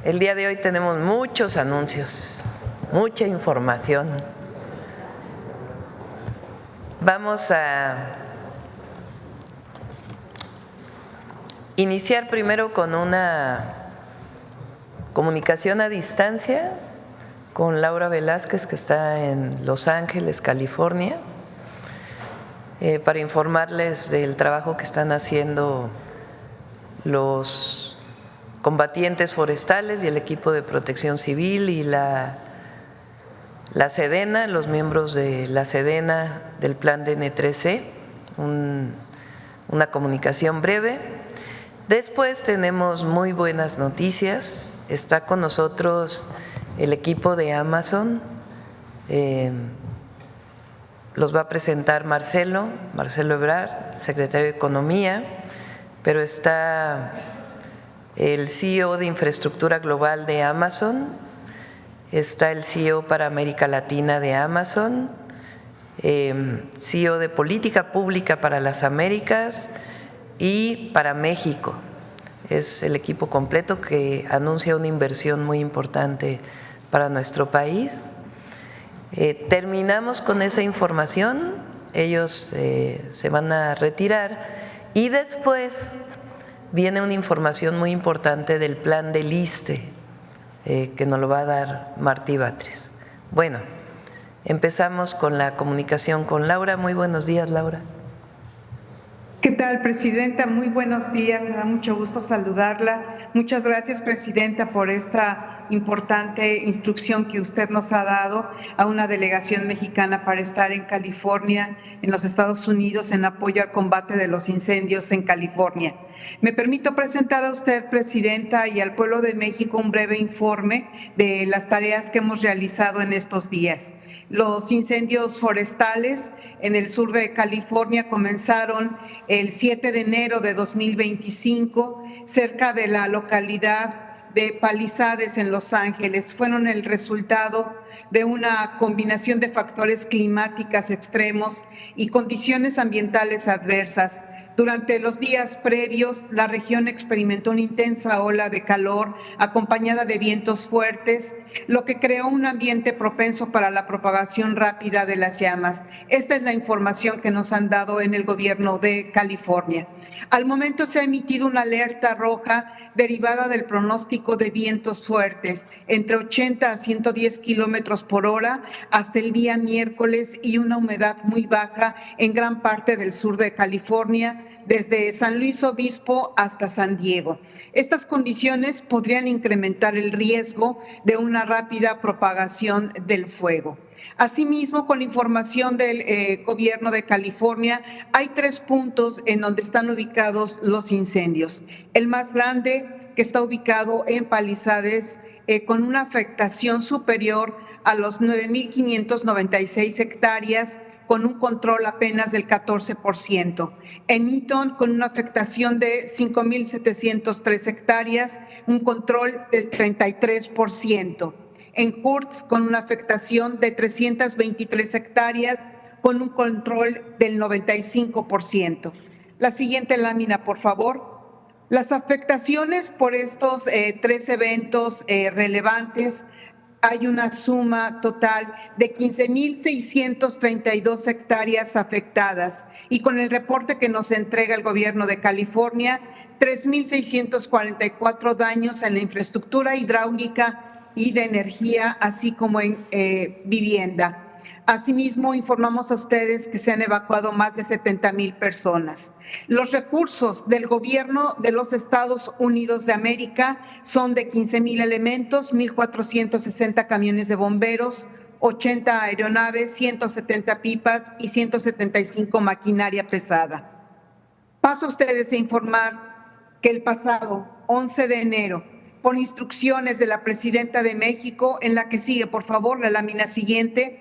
El día de hoy tenemos muchos anuncios, mucha información. Vamos a iniciar primero con una comunicación a distancia con Laura Velázquez, que está en Los Ángeles, California, para informarles del trabajo que están haciendo los combatientes forestales y el equipo de protección civil y la Sedena, los miembros de la Sedena del plan DN3C, una comunicación breve. Después tenemos muy buenas noticias, está con nosotros el equipo de Amazon, los va a presentar Marcelo Ebrard, secretario de Economía, pero está el CEO de Infraestructura Global de Amazon, está el CEO para América Latina de Amazon, CEO de Política Pública para las Américas y para México. Es el equipo completo que anuncia una inversión muy importante para nuestro país. Terminamos con esa información, ellos se van a retirar y después viene una información muy importante del plan del ISSSTE, que nos lo va a dar Martí Batres. Bueno, empezamos con la comunicación con Laura. Muy buenos días, Laura. ¿Qué tal, Presidenta? Muy buenos días, me da mucho gusto saludarla. Muchas gracias, Presidenta, por esta importante instrucción que usted nos ha dado a una delegación mexicana para estar en California, en los Estados Unidos, en apoyo al combate de los incendios en California. Me permito presentar a usted, Presidenta, y al pueblo de México un breve informe de las tareas que hemos realizado en estos días. Los incendios forestales en el sur de California comenzaron el 7 de enero de 2025 cerca de la localidad de Palisades en Los Ángeles. Fueron el resultado de una combinación de factores climáticos extremos y condiciones ambientales adversas. Durante los días previos, la región experimentó una intensa ola de calor acompañada de vientos fuertes, lo que creó un ambiente propenso para la propagación rápida de las llamas. Esta es la información que nos han dado en el gobierno de California. Al momento se ha emitido una alerta roja derivada del pronóstico de vientos fuertes entre 80 a 110 kilómetros por hora hasta el día miércoles y una humedad muy baja en gran parte del sur de California, desde San Luis Obispo hasta San Diego. Estas condiciones podrían incrementar el riesgo de una rápida propagación del fuego. Asimismo, con información del gobierno de California, hay 3 puntos en donde están ubicados los incendios. El más grande, que está ubicado en Palisades, con una afectación superior a los 9,596 hectáreas, con un control apenas del 14%. En Eaton, con una afectación de 5,703 hectáreas, un control del 33%. En Kurtz, con una afectación de 323 hectáreas, con un control del 95%. La siguiente lámina, por favor. Las afectaciones por estos 3 eventos relevantes, hay una suma total de 15,632 hectáreas afectadas y con el reporte que nos entrega el gobierno de California, 3,644 daños en la infraestructura hidráulica y de energía, así como en vivienda. Asimismo, informamos a ustedes que se han evacuado más de 70,000 personas. Los recursos del gobierno de los Estados Unidos de América son de 15,000 elementos, 1,460 camiones de bomberos, 80 aeronaves, 170 pipas y 175 maquinaria pesada. Paso a ustedes a informar que el pasado 11 de enero, por instrucciones de la Presidenta de México, en la que sigue, por favor, la lámina siguiente.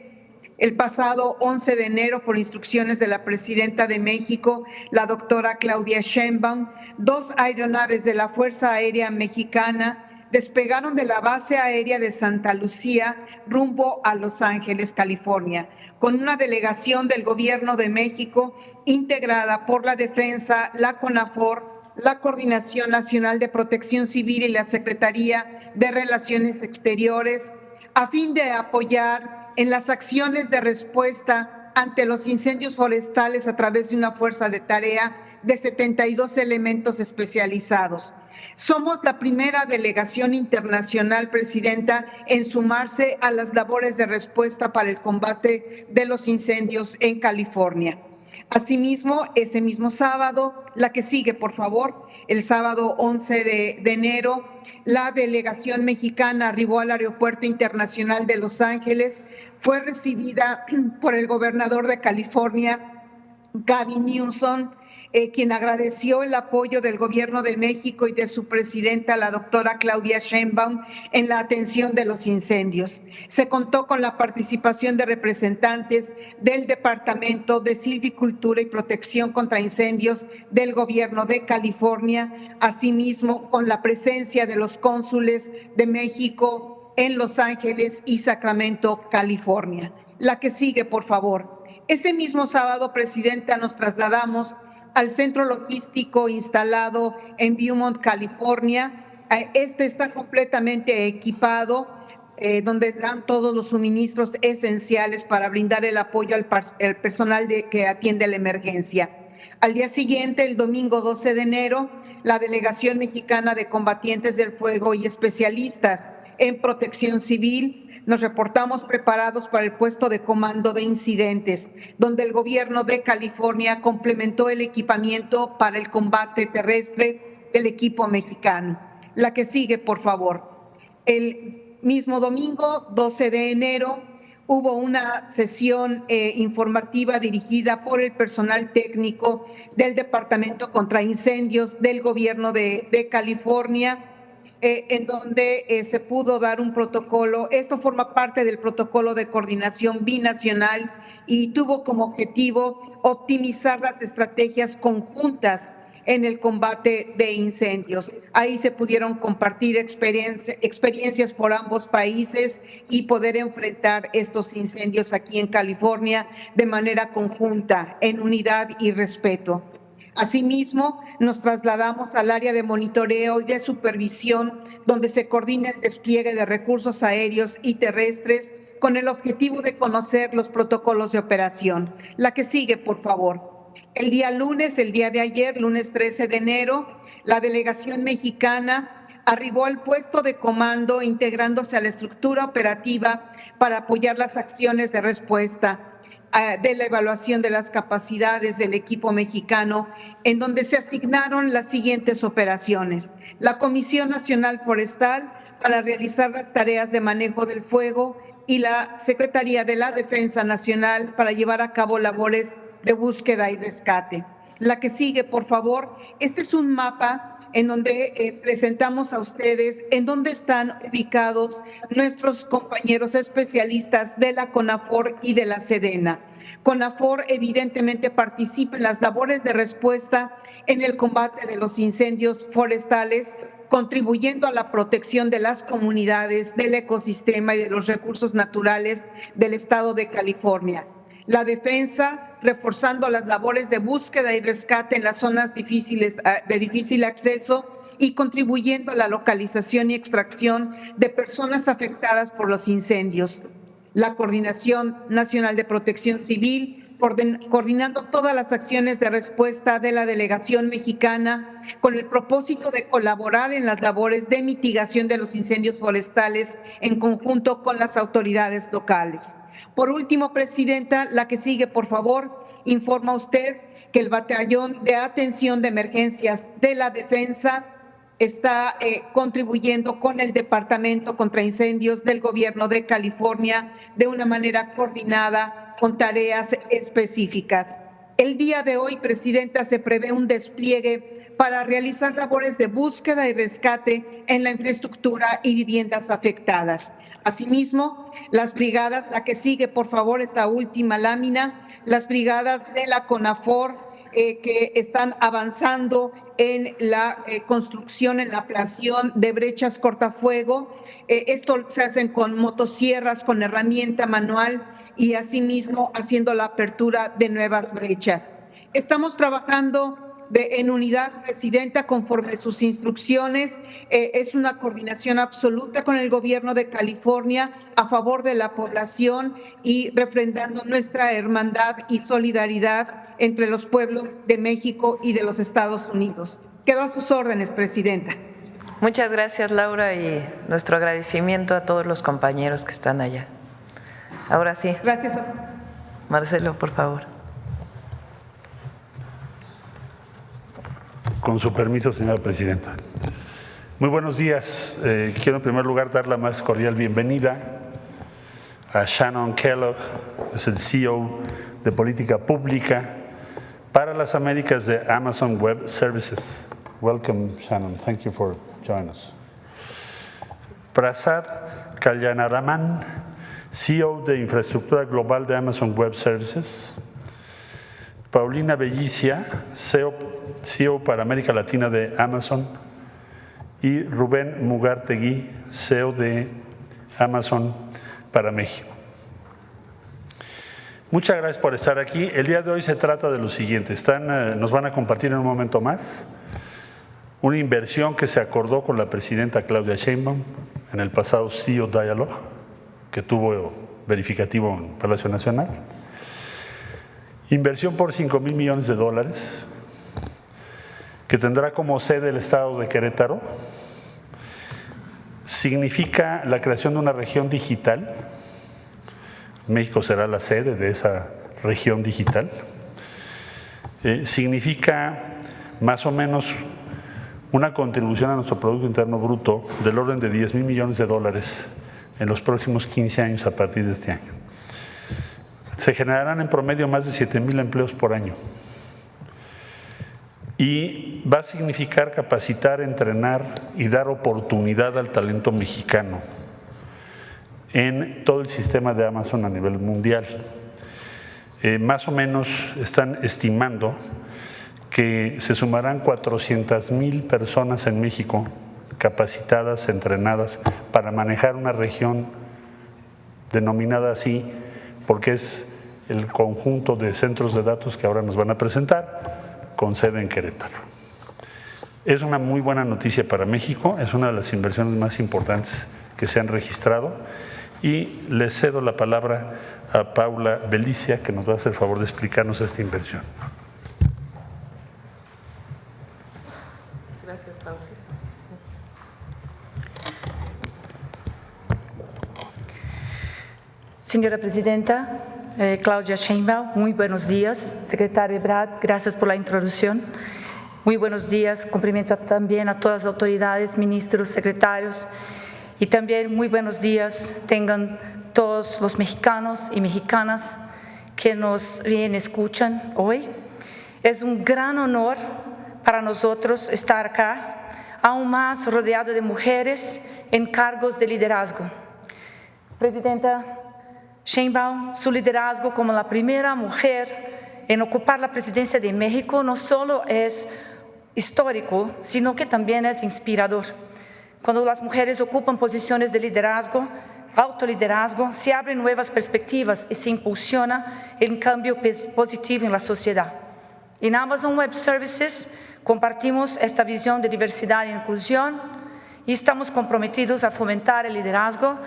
El pasado 11 de enero, por instrucciones de la Presidenta de México, la doctora Claudia Sheinbaum, 2 aeronaves de la Fuerza Aérea Mexicana despegaron de la base aérea de Santa Lucía rumbo a Los Ángeles, California, con una delegación del Gobierno de México integrada por la Defensa, la CONAFOR, la Coordinación Nacional de Protección Civil y la Secretaría de Relaciones Exteriores, a fin de apoyar en las acciones de respuesta ante los incendios forestales a través de una fuerza de tarea de 72 elementos especializados. Somos la primera delegación internacional, Presidenta, en sumarse a las labores de respuesta para el combate de los incendios en California. Asimismo, ese mismo sábado, la que sigue, por favor, el sábado 11 de enero, la delegación mexicana arribó al Aeropuerto Internacional de Los Ángeles, fue recibida por el gobernador de California, Gavin Newsom, quien agradeció el apoyo del Gobierno de México y de su presidenta, la doctora Claudia Sheinbaum, en la atención de los incendios. Se contó con la participación de representantes del Departamento de Silvicultura y Protección contra Incendios del Gobierno de California, asimismo con la presencia de los cónsules de México en Los Ángeles y Sacramento, California. La que sigue, por favor. Ese mismo sábado, Presidenta, nos trasladamos al centro logístico instalado en Beaumont, California. Este está completamente equipado, donde dan todos los suministros esenciales para brindar el apoyo al personal que atiende la emergencia. Al día siguiente, el domingo 12 de enero, la Delegación Mexicana de Combatientes del Fuego y especialistas en protección civil nos reportamos preparados para el puesto de comando de incidentes, donde el gobierno de California complementó el equipamiento para el combate terrestre del equipo mexicano. La que sigue, por favor. El mismo domingo, 12 de enero, hubo una sesión informativa dirigida por el personal técnico del Departamento contra Incendios del gobierno de California, en donde se pudo dar un protocolo. Esto forma parte del protocolo de coordinación binacional y tuvo como objetivo optimizar las estrategias conjuntas en el combate de incendios. Ahí se pudieron compartir experiencias por ambos países y poder enfrentar estos incendios aquí en California de manera conjunta, en unidad y respeto. Asimismo, nos trasladamos al área de monitoreo y de supervisión, donde se coordina el despliegue de recursos aéreos y terrestres con el objetivo de conocer los protocolos de operación. La que sigue, por favor. El día lunes, el día de ayer, lunes 13 de enero, la delegación mexicana arribó al puesto de comando integrándose a la estructura operativa para apoyar las acciones de respuesta de la evaluación de las capacidades del equipo mexicano, en donde se asignaron las siguientes operaciones. La Comisión Nacional Forestal para realizar las tareas de manejo del fuego y la Secretaría de la Defensa Nacional para llevar a cabo labores de búsqueda y rescate. La que sigue, por favor. Este es un mapa en donde presentamos a ustedes en dónde están ubicados nuestros compañeros especialistas de la CONAFOR y de la SEDENA. CONAFOR evidentemente participa en las labores de respuesta en el combate de los incendios forestales, contribuyendo a la protección de las comunidades, del ecosistema y de los recursos naturales del estado de California. La defensa, reforzando las labores de búsqueda y rescate en las zonas de difícil acceso y contribuyendo a la localización y extracción de personas afectadas por los incendios. La Coordinación Nacional de Protección Civil, coordinando todas las acciones de respuesta de la delegación mexicana con el propósito de colaborar en las labores de mitigación de los incendios forestales en conjunto con las autoridades locales. Por último, Presidenta, la que sigue, por favor, informa usted que el Batallón de Atención de Emergencias de la Defensa está contribuyendo con el Departamento contra Incendios del Gobierno de California de una manera coordinada con tareas específicas. El día de hoy, Presidenta, se prevé un despliegue para realizar labores de búsqueda y rescate en la infraestructura y viviendas afectadas. Asimismo, las brigadas, la que sigue, por favor, esta última lámina, las brigadas de la CONAFOR que están avanzando en la construcción, en la ampliación de brechas cortafuego. Esto se hacen con motosierras, con herramienta manual y asimismo haciendo la apertura de nuevas brechas. Estamos trabajando en unidad, Presidenta, conforme sus instrucciones. Es una coordinación absoluta con el gobierno de California a favor de la población y refrendando nuestra hermandad y solidaridad entre los pueblos de México y de los Estados Unidos. Quedo a sus órdenes, Presidenta. Muchas gracias, Laura, y nuestro agradecimiento a todos los compañeros que están allá. Ahora sí. Gracias. Marcelo, por favor. Con su permiso, señora presidenta. Muy buenos días. Quiero en primer lugar dar la más cordial bienvenida a Shannon Kellogg, es el CEO de Política Pública para las Américas de Amazon Web Services. Welcome, Shannon. Thank you for joining us. Prasad Kalyanaraman, CEO de Infraestructura Global de Amazon Web Services. Paulina Bellicia, CEO para América Latina de Amazon. Y Rubén Mugartegui, CEO de Amazon para México. Muchas gracias por estar aquí. El día de hoy se trata de lo siguiente. Nos van a compartir en un momento más una inversión que se acordó con la presidenta Claudia Sheinbaum en el pasado CEO Dialogue, que tuvo verificativo en Palacio Nacional. Inversión por $5,000 millones, que tendrá como sede el estado de Querétaro. Significa la creación de una región digital. México será la sede de esa región digital. Significa más o menos una contribución a nuestro Producto Interno Bruto del orden de $10,000 millones en los próximos 15 años a partir de este año. Se generarán en promedio más de 7,000 empleos por año. Y va a significar capacitar, entrenar y dar oportunidad al talento mexicano en todo el sistema de Amazon a nivel mundial. Más o menos están estimando que se sumarán 400,000 personas en México capacitadas, entrenadas para manejar una región denominada así, porque es el conjunto de centros de datos que ahora nos van a presentar con sede en Querétaro. Es una muy buena noticia para México, es una de las inversiones más importantes que se han registrado y le cedo la palabra a Paula Bellicia, que nos va a hacer el favor de explicarnos esta inversión. Gracias, Paula. Señora Presidenta, Claudia Sheinbaum, muy buenos días. Secretario Ebrard, gracias por la introducción. Muy buenos días, cumplimento también a todas las autoridades, ministros, secretarios y también muy buenos días tengan todos los mexicanos y mexicanas que nos bien escuchan hoy. Es un gran honor para nosotros estar acá, aún más rodeado de mujeres en cargos de liderazgo. Presidenta Sheinbaum, su liderazgo como la primera mujer en ocupar la presidencia de México no solo es histórico, sino que también es inspirador. Cuando las mujeres ocupan posiciones de liderazgo, autoliderazgo, se abren nuevas perspectivas y se impulsiona el cambio positivo en la sociedad. En Amazon Web Services compartimos esta visión de diversidad e inclusión y estamos comprometidos a fomentar el liderazgo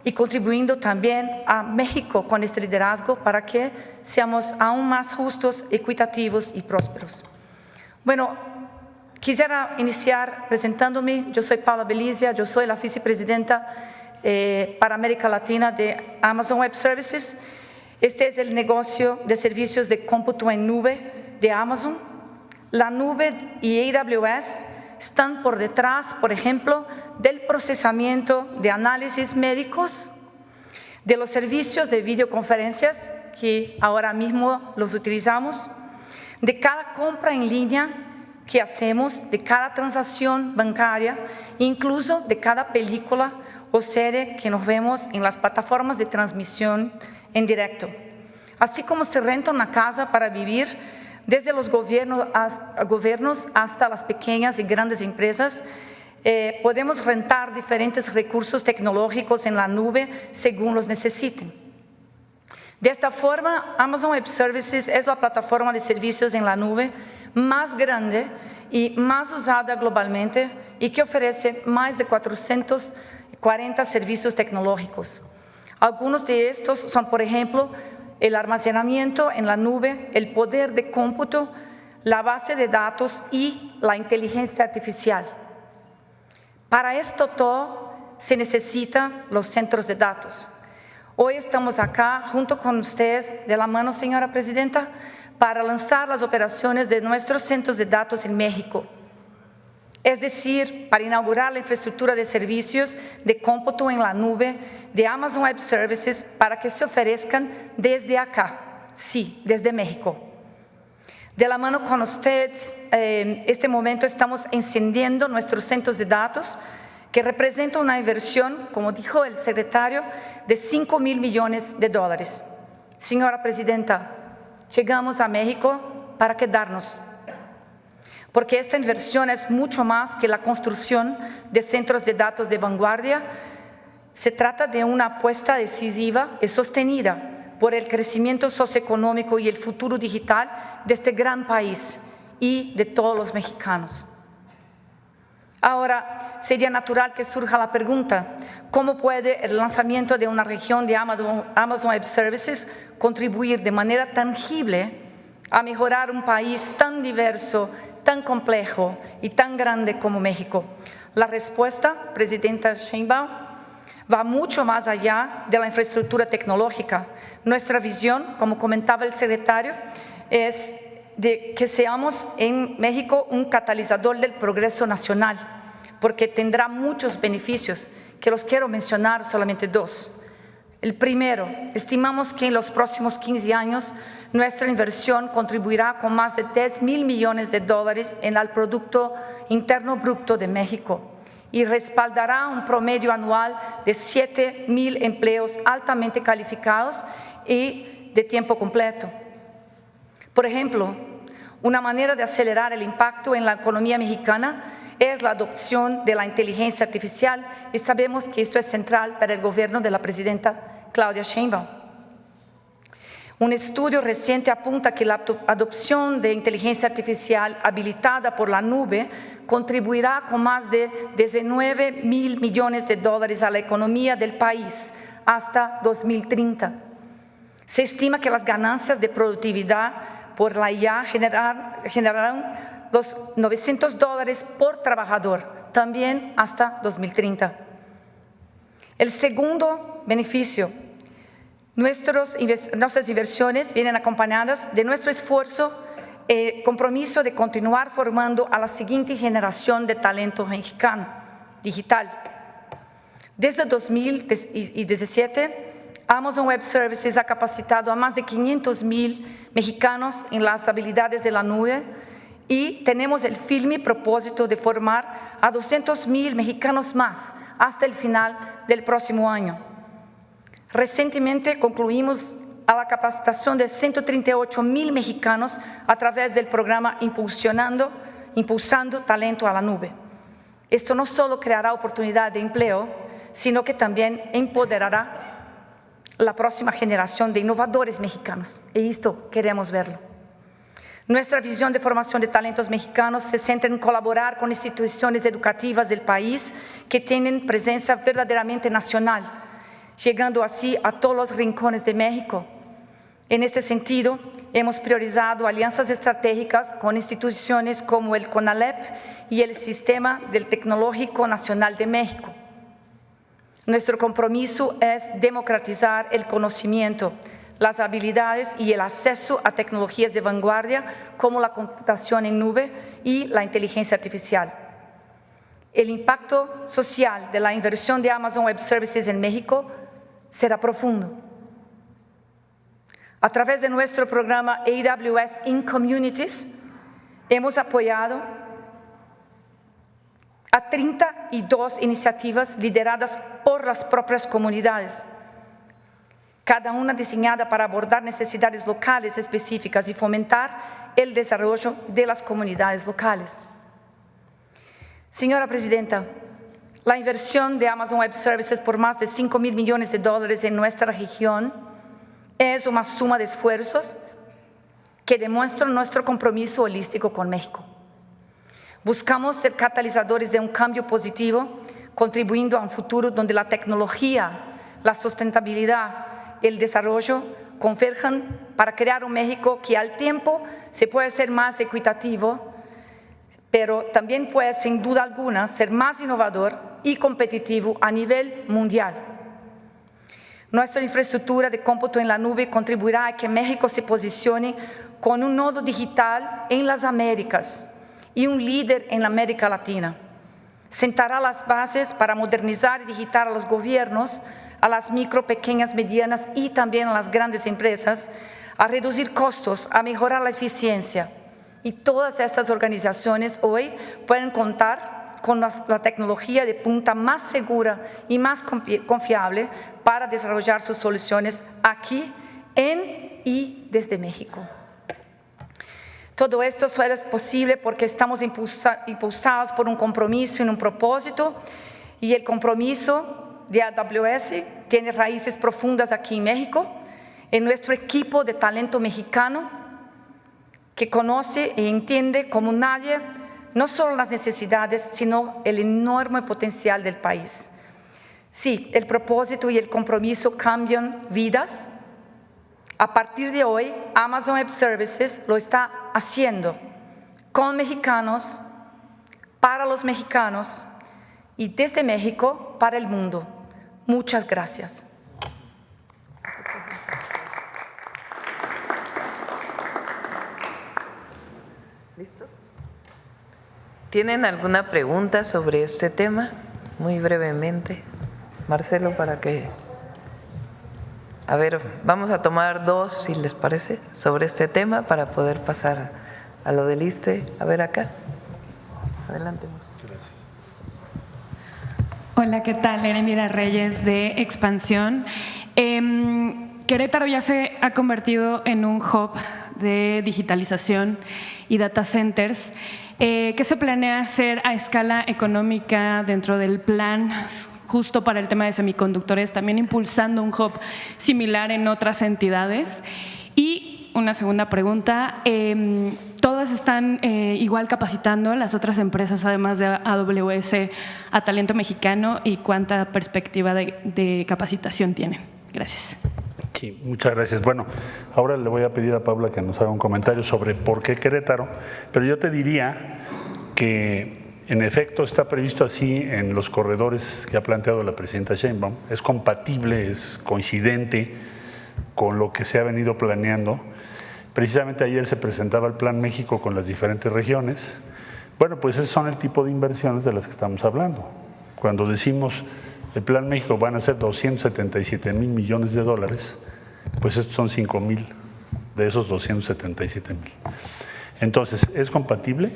y contribuyendo también a México con este liderazgo para que seamos aún más justos, equitativos y prósperos. Bueno, quisiera iniciar presentándome. Yo soy Paula Bellicia, yo soy la vicepresidenta para América Latina de Amazon Web Services. Este es el negocio de servicios de cómputo en nube de Amazon. La nube y AWS están por detrás, por ejemplo, del procesamiento de análisis médicos, de los servicios de videoconferencias que ahora mismo los utilizamos, de cada compra en línea que hacemos, de cada transacción bancaria, incluso de cada película o serie que nos vemos en las plataformas de transmisión en directo. Así como se renta una casa para vivir, desde los gobiernos hasta las pequeñas y grandes empresas, podemos rentar diferentes recursos tecnológicos en la nube según los necesiten. De esta forma, Amazon Web Services es la plataforma de servicios en la nube más grande y más usada globalmente y que ofrece más de 440 servicios tecnológicos. Algunos de estos son, por ejemplo, el almacenamiento en la nube, el poder de cómputo, la base de datos y la inteligencia artificial. Para esto todo se necesitan los centros de datos. Hoy estamos acá junto con ustedes de la mano, señora presidenta, para lanzar las operaciones de nuestros centros de datos en México. Es decir, para inaugurar la infraestructura de servicios de cómputo en la nube de Amazon Web Services para que se ofrezcan desde acá, sí, desde México. De la mano con ustedes, este momento estamos encendiendo nuestros centros de datos que representa una inversión, como dijo el secretario, de $5,000 millones. Señora presidenta, llegamos a México para quedarnos, porque esta inversión es mucho más que la construcción de centros de datos de vanguardia. Se trata de una apuesta decisiva y sostenida por el crecimiento socioeconómico y el futuro digital de este gran país y de todos los mexicanos. Ahora, sería natural que surja la pregunta, ¿cómo puede el lanzamiento de una región de Amazon Web Services contribuir de manera tangible a mejorar un país tan diverso, tan complejo y tan grande como México? La respuesta, presidenta Sheinbaum, va mucho más allá de la infraestructura tecnológica. Nuestra visión, como comentaba el secretario, es de que seamos en México un catalizador del progreso nacional, porque tendrá muchos beneficios, que los quiero mencionar solamente dos. El primero, estimamos que en los próximos 15 años nuestra inversión contribuirá con más de $10,000 millones en el Producto Interno Bruto de México y respaldará un promedio anual de 7,000 empleos altamente calificados y de tiempo completo. Por ejemplo, una manera de acelerar el impacto en la economía mexicana es la adopción de la inteligencia artificial y sabemos que esto es central para el gobierno de la presidenta Claudia Sheinbaum. Un estudio reciente apunta que la adopción de inteligencia artificial habilitada por la nube contribuirá con más de $19,000 millones a la economía del país hasta 2030. Se estima que las ganancias de productividad por la IA generarán los $900 por trabajador, también hasta 2030. El segundo beneficio, nuestras inversiones vienen acompañadas de nuestro esfuerzo y compromiso de continuar formando a la siguiente generación de talento mexicano digital. Desde 2017, Amazon Web Services ha capacitado a más de 500,000 mexicanos en las habilidades de la nube y tenemos el firme propósito de formar a 200,000 mexicanos más hasta el final del próximo año. Recientemente concluimos a la capacitación de 138,000 mexicanos a través del programa Impulsando Talento a la Nube. Esto no solo creará oportunidad de empleo, sino que también empoderará la próxima generación de innovadores mexicanos, y esto queremos verlo. Nuestra visión de formación de talentos mexicanos se centra en colaborar con instituciones educativas del país que tienen presencia verdaderamente nacional, llegando así a todos los rincones de México. En este sentido, hemos priorizado alianzas estratégicas con instituciones como el CONALEP y el Sistema del Tecnológico Nacional de México. Nuestro compromiso es democratizar el conocimiento, las habilidades y el acceso a tecnologías de vanguardia como la computación en nube y la inteligencia artificial. El impacto social de la inversión de Amazon Web Services en México será profundo. A través de nuestro programa AWS in Communities, hemos apoyado a 32 iniciativas lideradas por las propias comunidades, cada una diseñada para abordar necesidades locales específicas y fomentar el desarrollo de las comunidades locales. Señora presidenta, la inversión de Amazon Web Services por más de $5,000 millones en nuestra región es una suma de esfuerzos que demuestran nuestro compromiso holístico con México. Buscamos ser catalizadores de un cambio positivo, contribuyendo a un futuro donde la tecnología, la sustentabilidad, el desarrollo converjan para crear un México que al tiempo se puede ser más equitativo, pero también puede, sin duda alguna, ser más innovador y competitivo a nivel mundial. Nuestra infraestructura de cómputo en la nube contribuirá a que México se posicione con un nodo digital en las Américas y un líder en la América Latina. Sentará las bases para modernizar y digitar a los gobiernos, a las micro, pequeñas, medianas y también a las grandes empresas, a reducir costos, a mejorar la eficiencia. Y todas estas organizaciones hoy pueden contar con la tecnología de punta más segura y más confiable para desarrollar sus soluciones aquí, en y desde México. Todo esto solo es posible porque estamos impulsados por un compromiso y un propósito, y el compromiso de AWS tiene raíces profundas aquí en México, en nuestro equipo de talento mexicano que conoce e entiende como nadie no solo las necesidades, sino el enorme potencial del país. Sí, el propósito y el compromiso cambian vidas. A partir de hoy, Amazon Web Services lo está haciendo con mexicanos, para los mexicanos y desde México para el mundo. Muchas gracias. ¿Listos? ¿Tienen alguna pregunta sobre este tema? Muy brevemente. Marcelo, para que… A ver, vamos a tomar dos, si les parece, sobre este tema para poder pasar a lo del ISSSTE. A ver acá. Adelante. Gracias. Hola, ¿qué tal? Erendira Reyes de Expansión. Querétaro ya se ha convertido en un hub de digitalización y data centers. ¿Qué se planea hacer a escala económica dentro del plan justo para el tema de semiconductores, también impulsando un hub similar en otras entidades? Y una segunda pregunta, ¿todas están igual capacitando las otras empresas, además de AWS, a talento mexicano, y cuánta perspectiva de capacitación tienen? Gracias. Sí, muchas gracias. Bueno, ahora le voy a pedir a Paula que nos haga un comentario sobre por qué Querétaro, pero yo te diría que en efecto está previsto así en los corredores que ha planteado la presidenta Sheinbaum. Es compatible, es coincidente con lo que se ha venido planeando. Precisamente ayer se presentaba el Plan México con las diferentes regiones. Bueno, pues esos son el tipo de inversiones de las que estamos hablando. Cuando decimos el Plan México van a ser 277,000 millones de dólares, pues estos son 5,000 de esos 277,000. Entonces, es compatible,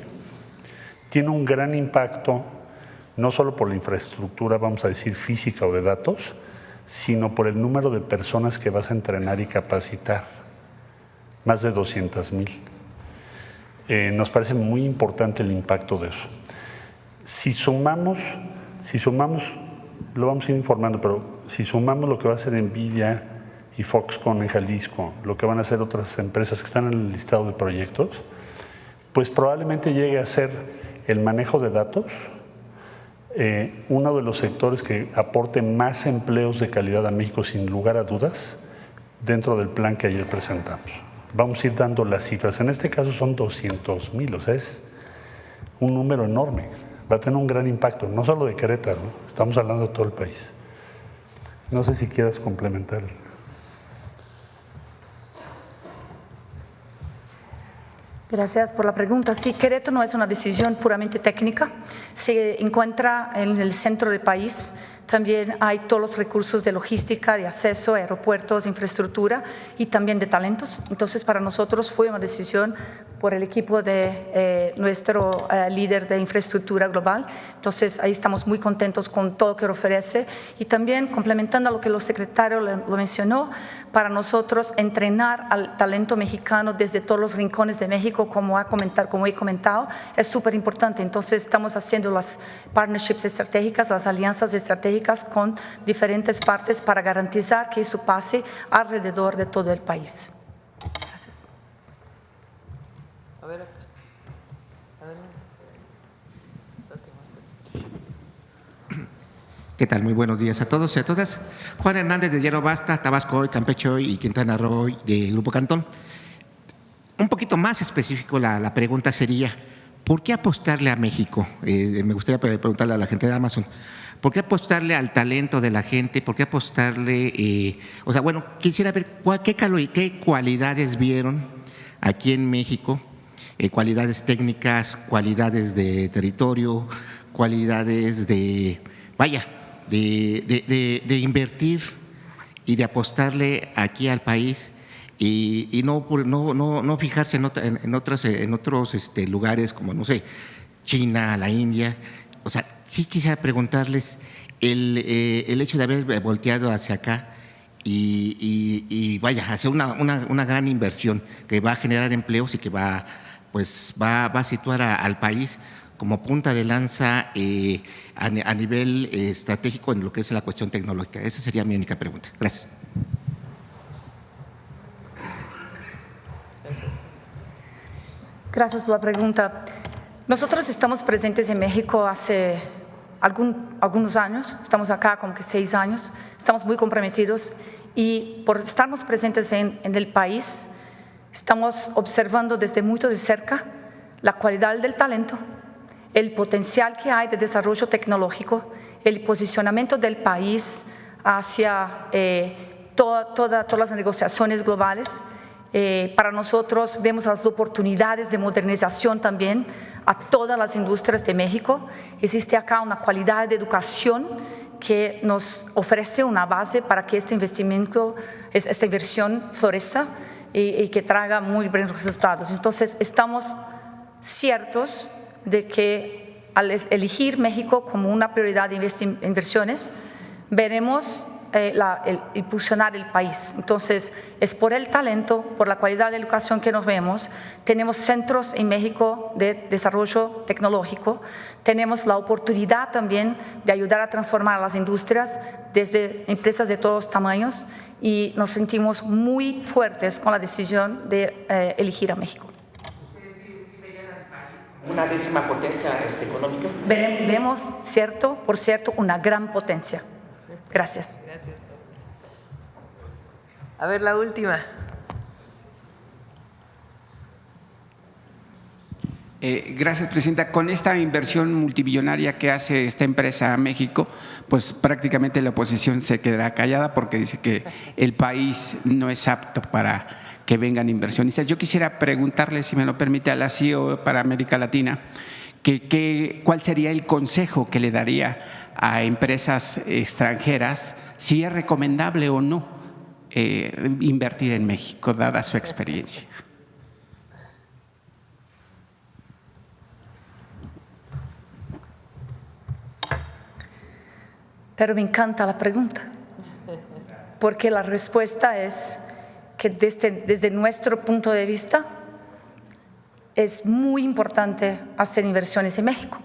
tiene un gran impacto, no solo por la infraestructura, vamos a decir, física o de datos, sino por el número de personas que vas a entrenar y capacitar, más de 200,000. Nos parece muy importante el impacto de eso. Si sumamos, lo vamos a ir informando, pero si sumamos lo que va a hacer NVIDIA y Foxconn en Jalisco, lo que van a hacer otras empresas que están en el listado de proyectos, pues probablemente llegue a ser el manejo de datos uno de los sectores que aporte más empleos de calidad a México, sin lugar a dudas, dentro del plan que ayer presentamos. Vamos a ir dando las cifras. En este caso son 200,000, o sea, es un número enorme. Va a tener un gran impacto, no solo de Querétaro, estamos hablando de todo el país. No sé si quieras complementar. Gracias por la pregunta. Sí, Querétaro no es una decisión puramente técnica, se encuentra en el centro del país. También hay todos los recursos de logística, de acceso, aeropuertos, infraestructura y también de talentos. Entonces, para nosotros fue una decisión por el equipo de nuestro líder de infraestructura global. Entonces, ahí estamos muy contentos con todo lo que ofrece. Y también, complementando a lo que el secretario lo mencionó, para nosotros entrenar al talento mexicano desde todos los rincones de México, como he comentado, es súper importante. Entonces, estamos haciendo las partnerships estratégicas, las alianzas estratégicas con diferentes partes para garantizar que eso pase alrededor de todo el país. Gracias. ¿Qué tal? Muy buenos días a todos y a todas. Juan Hernández de Hierro Basta, Tabasco Hoy, Campeche Hoy y Quintana Roo Hoy de Grupo Cantón. Un poquito más específico la pregunta sería, ¿por qué apostarle a México? Me gustaría preguntarle a la gente de Amazon, ¿por qué apostarle al talento de la gente? ¿Por qué apostarle? Quisiera ver qué cualidades vieron aquí en México, cualidades técnicas, cualidades de territorio, cualidades de invertir y de apostarle aquí al país y no fijarse en otros lugares como, no sé, China, la India. O sea, sí quisiera preguntarles el hecho de haber volteado hacia acá y hacer una gran inversión que va a generar empleos y que va a situar al país como punta de lanza a nivel estratégico en lo que es la cuestión tecnológica. Esa sería mi única pregunta. Gracias. Gracias por la pregunta. Nosotros estamos presentes en México hace algunos años, estamos acá como que 6 años, estamos muy comprometidos y por estarnos presentes en el país, estamos observando desde muy de cerca la cualidad del talento, el potencial que hay de desarrollo tecnológico, el posicionamiento del país hacia todas las negociaciones globales. Para nosotros vemos las oportunidades de modernización también a todas las industrias de México. Existe acá una calidad de educación que nos ofrece una base para que esta inversión florezca y que traiga muy buenos resultados. Entonces, estamos ciertos de que al elegir México como una prioridad de inversiones, veremos impulsionar el país. Entonces, es por el talento, por la calidad de educación que nos vemos. Tenemos centros en México de desarrollo tecnológico, tenemos la oportunidad también de ayudar a transformar las industrias desde empresas de todos tamaños y nos sentimos muy fuertes con la decisión de elegir a México. ¿Ustedes sí veían al país como una décima potencia económica? Vemos, por cierto, una gran potencia. Gracias. A ver, la última. Gracias, Presidenta. Con esta inversión multimillonaria que hace esta empresa a México, pues prácticamente la oposición se quedará callada porque dice que el país no es apto para que vengan inversionistas. Yo quisiera preguntarle, si me lo permite, a la CEO para América Latina, ¿cuál sería el consejo que le daría a empresas extranjeras si es recomendable o no invertir en México, dada su experiencia? Pero me encanta la pregunta, porque la respuesta es que desde nuestro punto de vista es muy importante hacer inversiones en México,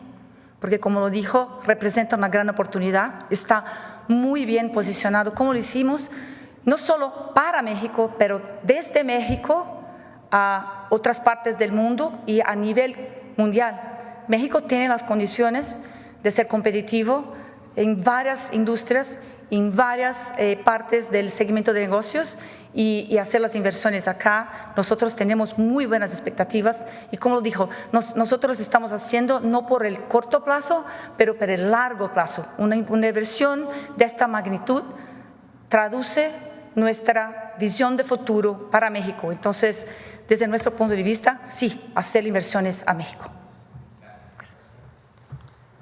porque como lo dijo, representa una gran oportunidad, está muy bien posicionado, como lo hicimos, no solo para México, pero desde México a otras partes del mundo y a nivel mundial. México tiene las condiciones de ser competitivo en varias industrias, en varias partes del segmento de negocios y hacer las inversiones acá. Nosotros tenemos muy buenas expectativas y como lo dijo, nosotros estamos haciendo no por el corto plazo, pero por el largo plazo. Una inversión de esta magnitud traduce nuestra visión de futuro para México. Entonces, desde nuestro punto de vista, sí, hacer inversiones a México.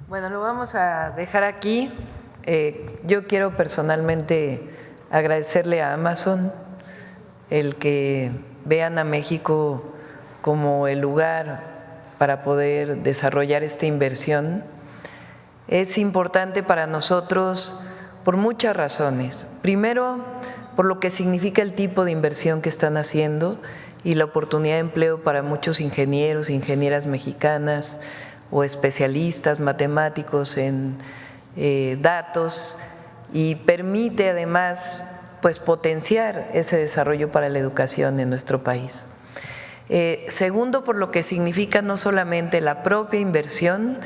Bueno, lo vamos a dejar aquí. Yo quiero personalmente agradecerle a Amazon el que vean a México como el lugar para poder desarrollar esta inversión. Es importante para nosotros por muchas razones. Primero, por lo que significa el tipo de inversión que están haciendo y la oportunidad de empleo para muchos ingenieros, ingenieras mexicanas, o especialistas matemáticos en datos y permite además pues potenciar ese desarrollo para la educación en nuestro país. Segundo, por lo que significa no solamente la propia inversión,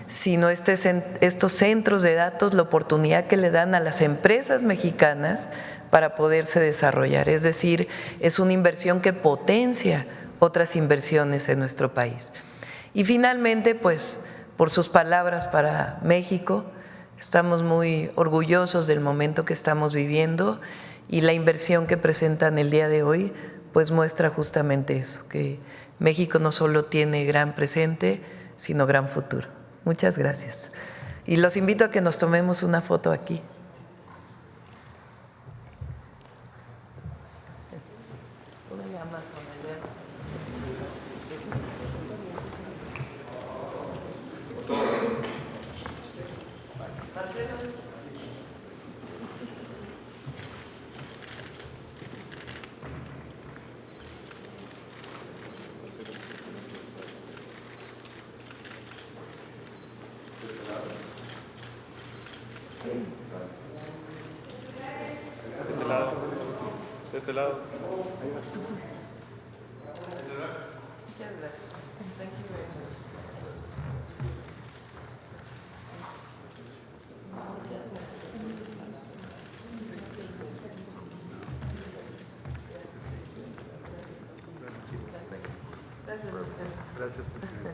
sino estos centros de datos, la oportunidad que le dan a las empresas mexicanas para poderse desarrollar. Es decir, es una inversión que potencia otras inversiones en nuestro país. Y finalmente, pues, por sus palabras para México, estamos muy orgullosos del momento que estamos viviendo y la inversión que presentan el día de hoy, pues muestra justamente eso, que México no solo tiene gran presente, sino gran futuro. Muchas gracias. Y los invito a que nos tomemos una foto aquí. De este lado. Muchas gracias. Thank you very much. Gracias, Marcelo. Gracias, presidente.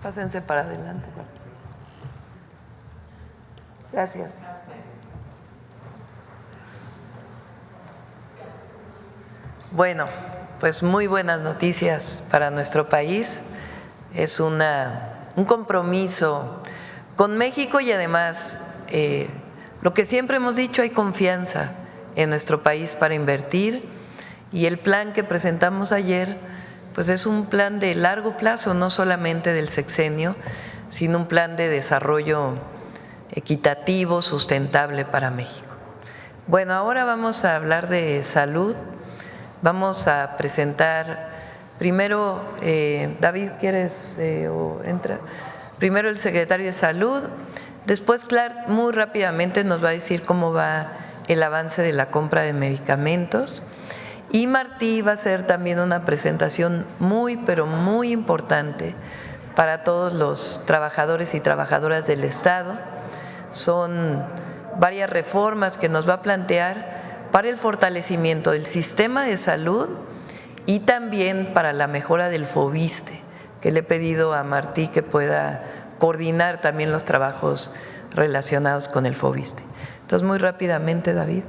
Pásense para adelante. Gracias. Bueno, pues muy buenas noticias para nuestro país. Es un compromiso con México y además lo que siempre hemos dicho, hay confianza en nuestro país para invertir y el plan que presentamos ayer pues es un plan de largo plazo, no solamente del sexenio, sino un plan de desarrollo equitativo, sustentable para México. Bueno, ahora vamos a hablar de salud. Vamos a presentar primero, David, ¿quieres o entra? Primero el secretario de Salud, después Clark muy rápidamente nos va a decir cómo va el avance de la compra de medicamentos y Martí va a hacer también una presentación muy, pero muy importante para todos los trabajadores y trabajadoras del Estado. Son varias reformas que nos va a plantear para el fortalecimiento del sistema de salud y también para la mejora del FOBISSSTE, que le he pedido a Martí que pueda coordinar también los trabajos relacionados con el FOBISSSTE. Entonces, muy rápidamente, David.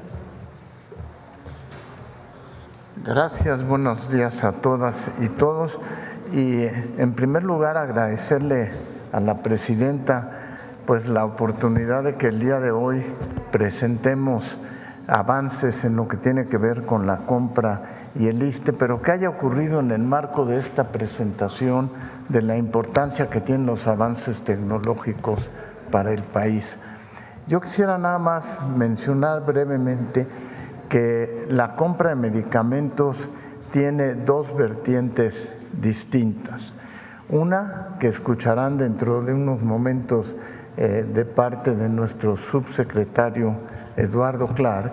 Gracias, buenos días a todas y todos. Y en primer lugar agradecerle a la presidenta pues la oportunidad de que el día de hoy presentemos avances en lo que tiene que ver con la compra y el ISSSTE, pero que haya ocurrido en el marco de esta presentación de la importancia que tienen los avances tecnológicos para el país. Yo quisiera nada más mencionar brevemente que la compra de medicamentos tiene dos vertientes distintas. Una que escucharán dentro de unos momentos de parte de nuestro subsecretario Eduardo Clark,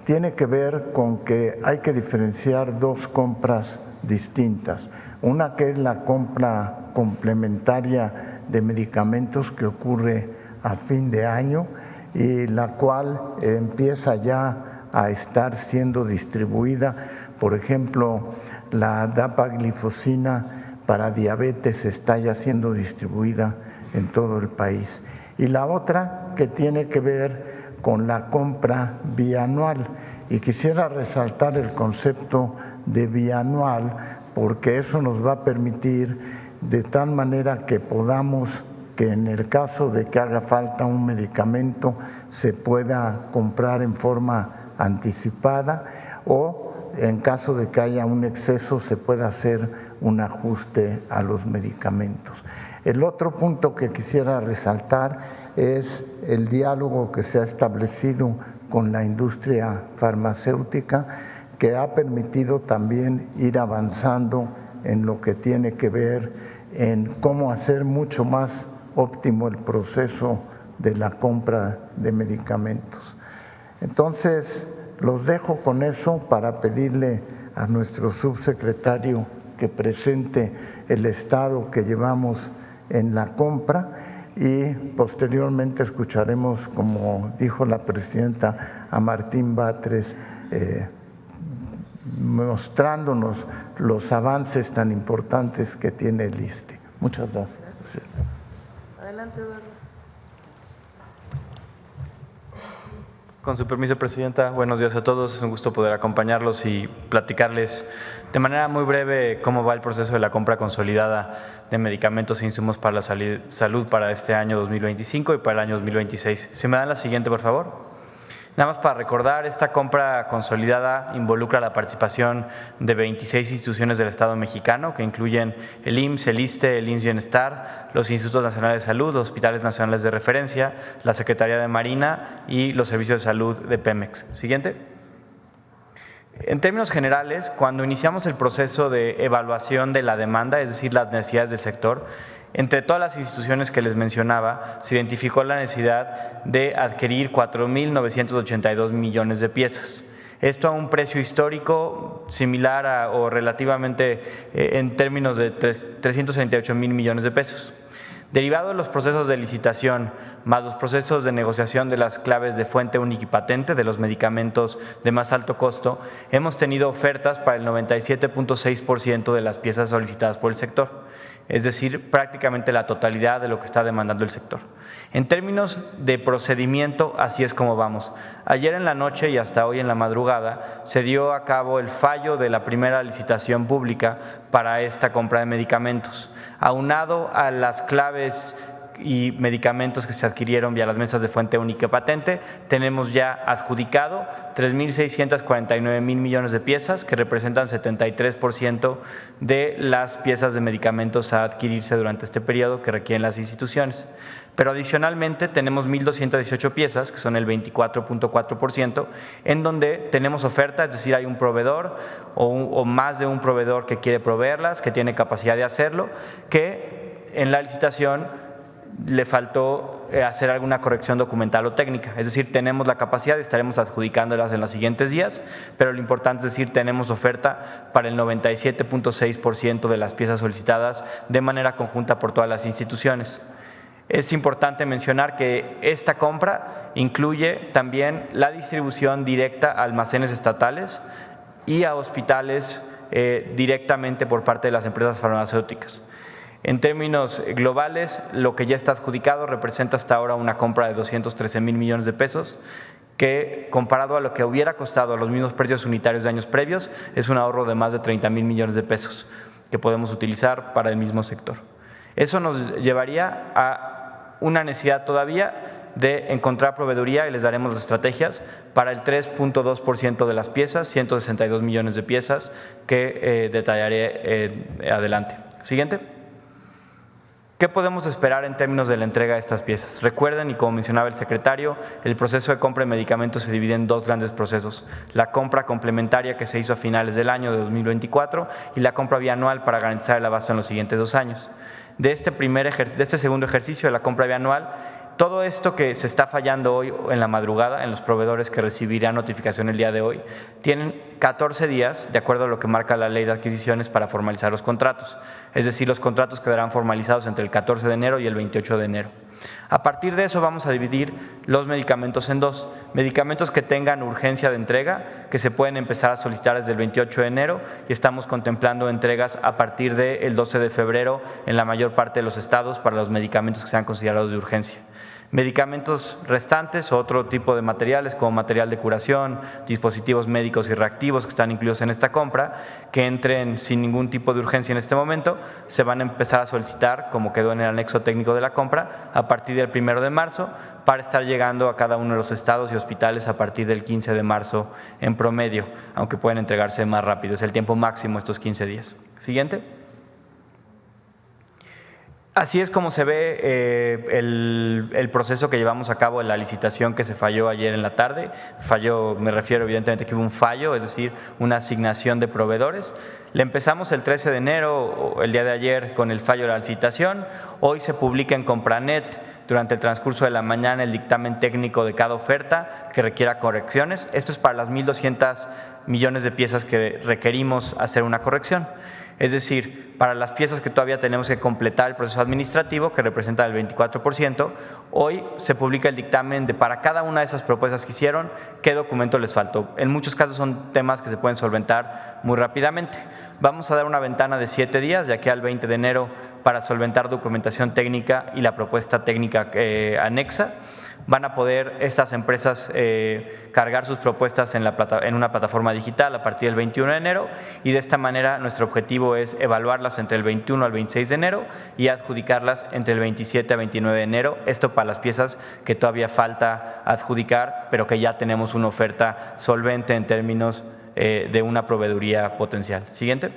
tiene que ver con que hay que diferenciar dos compras distintas. Una que es la compra complementaria de medicamentos que ocurre a fin de año y la cual empieza ya a estar siendo distribuida. Por ejemplo, la dapaglifosina para diabetes está ya siendo distribuida en todo el país. Y la otra que tiene que ver con la compra bianual. Y quisiera resaltar el concepto de bianual porque eso nos va a permitir de tal manera que podamos, que en el caso de que haga falta un medicamento, se pueda comprar en forma anticipada o en caso de que haya un exceso se pueda hacer un ajuste a los medicamentos. El otro punto que quisiera resaltar es el diálogo que se ha establecido con la industria farmacéutica, que ha permitido también ir avanzando en lo que tiene que ver en cómo hacer mucho más óptimo el proceso de la compra de medicamentos. Entonces, los dejo con eso para pedirle a nuestro subsecretario que presente el estado que llevamos en la compra y posteriormente escucharemos, como dijo la presidenta, a Martín Batres mostrándonos los avances tan importantes que tiene el ISSSTE. Muchas gracias. Adelante, Eduardo. Con su permiso, Presidenta, buenos días a todos. Es un gusto poder acompañarlos y platicarles de manera muy breve cómo va el proceso de la compra consolidada de medicamentos e insumos para la salud para este año 2025 y para el año 2026. Si me dan la siguiente, por favor. Nada más para recordar, esta compra consolidada involucra la participación de 26 instituciones del Estado mexicano, que incluyen el IMSS, el ISSSTE, el IMSS Bienestar, los Institutos Nacionales de Salud, los Hospitales Nacionales de Referencia, la Secretaría de Marina y los Servicios de Salud de Pemex. Siguiente. En términos generales, cuando iniciamos el proceso de evaluación de la demanda, es decir, las necesidades del sector, entre todas las instituciones que les mencionaba, se identificó la necesidad de adquirir 4.982 millones de piezas. Esto a un precio histórico similar o relativamente en términos de 338,000 millones de pesos. Derivado de los procesos de licitación más los procesos de negociación de las claves de fuente única y patente de los medicamentos de más alto costo, hemos tenido ofertas para el 97.6% de las piezas solicitadas por el sector, es decir, prácticamente la totalidad de lo que está demandando el sector. En términos de procedimiento, así es como vamos. Ayer en la noche y hasta hoy en la madrugada se dio a cabo el fallo de la primera licitación pública para esta compra de medicamentos. Aunado a las claves y medicamentos que se adquirieron vía las mesas de fuente única patente, tenemos ya adjudicado 3.649,000 millones de piezas, que representan 73% de las piezas de medicamentos a adquirirse durante este periodo que requieren las instituciones. Pero adicionalmente tenemos 1.218 piezas, que son el 24.4%, en donde tenemos oferta, es decir, hay un proveedor o más de un proveedor que quiere proveerlas, que tiene capacidad de hacerlo, que en la licitación le faltó hacer alguna corrección documental o técnica. Es decir, tenemos la capacidad y estaremos adjudicándolas en los siguientes días, pero lo importante es decir, tenemos oferta para el 97.6% de las piezas solicitadas de manera conjunta por todas las instituciones. Es importante mencionar que esta compra incluye también la distribución directa a almacenes estatales y a hospitales directamente por parte de las empresas farmacéuticas. En términos globales, lo que ya está adjudicado representa hasta ahora una compra de 213,000 millones de pesos, que comparado a lo que hubiera costado a los mismos precios unitarios de años previos, es un ahorro de más de 30,000 millones de pesos que podemos utilizar para el mismo sector. Eso nos llevaría a una necesidad todavía de encontrar proveeduría y les daremos las estrategias para el 3.2% de las piezas, 162 millones de piezas que detallaré adelante. Siguiente. ¿Qué podemos esperar en términos de la entrega de estas piezas? Recuerden, y como mencionaba el secretario, el proceso de compra de medicamentos se divide en dos grandes procesos: la compra complementaria que se hizo a finales del año de 2024 y la compra bianual para garantizar el abasto en los siguientes 2 años. De este segundo ejercicio de la compra bianual, todo esto que se está fallando hoy en la madrugada en los proveedores que recibirán notificación el día de hoy, tienen 14 días, de acuerdo a lo que marca la ley de adquisiciones, para formalizar los contratos. Es decir, los contratos quedarán formalizados entre el 14 de enero y el 28 de enero. A partir de eso vamos a dividir los medicamentos en dos: medicamentos que tengan urgencia de entrega, que se pueden empezar a solicitar desde el 28 de enero y estamos contemplando entregas a partir del 12 de febrero en la mayor parte de los estados para los medicamentos que sean considerados de urgencia. Medicamentos restantes o otro tipo de materiales como material de curación, dispositivos médicos y reactivos que están incluidos en esta compra, que entren sin ningún tipo de urgencia en este momento, se van a empezar a solicitar, como quedó en el anexo técnico de la compra, a partir del 1 de marzo, para estar llegando a cada uno de los estados y hospitales a partir del 15 de marzo en promedio, aunque pueden entregarse más rápido. Es el tiempo máximo estos 15 días. Siguiente. Así es como se ve el proceso que llevamos a cabo en la licitación que se falló ayer en la tarde. Fallo, me refiero evidentemente que hubo un fallo, es decir, una asignación de proveedores. Le empezamos el 13 de enero, el día de ayer, con el fallo de la licitación. Hoy se publica en Compranet durante el transcurso de la mañana el dictamen técnico de cada oferta que requiera correcciones. Esto es para las 1.200 millones de piezas que requerimos hacer una corrección. Es decir, para las piezas que todavía tenemos que completar el proceso administrativo, que representa el 24%, hoy se publica el dictamen de para cada una de esas propuestas que hicieron, qué documento les faltó. En muchos casos son temas que se pueden solventar muy rápidamente. Vamos a dar una ventana de 7 días, de aquí al 20 de enero, para solventar documentación técnica y la propuesta técnica anexa. Van a poder estas empresas cargar sus propuestas en una plataforma digital a partir del 21 de enero y de esta manera nuestro objetivo es evaluarlas entre el 21 al 26 de enero y adjudicarlas entre el 27 a 29 de enero. Esto para las piezas que todavía falta adjudicar, pero que ya tenemos una oferta solvente en términos de una proveeduría potencial. Siguiente.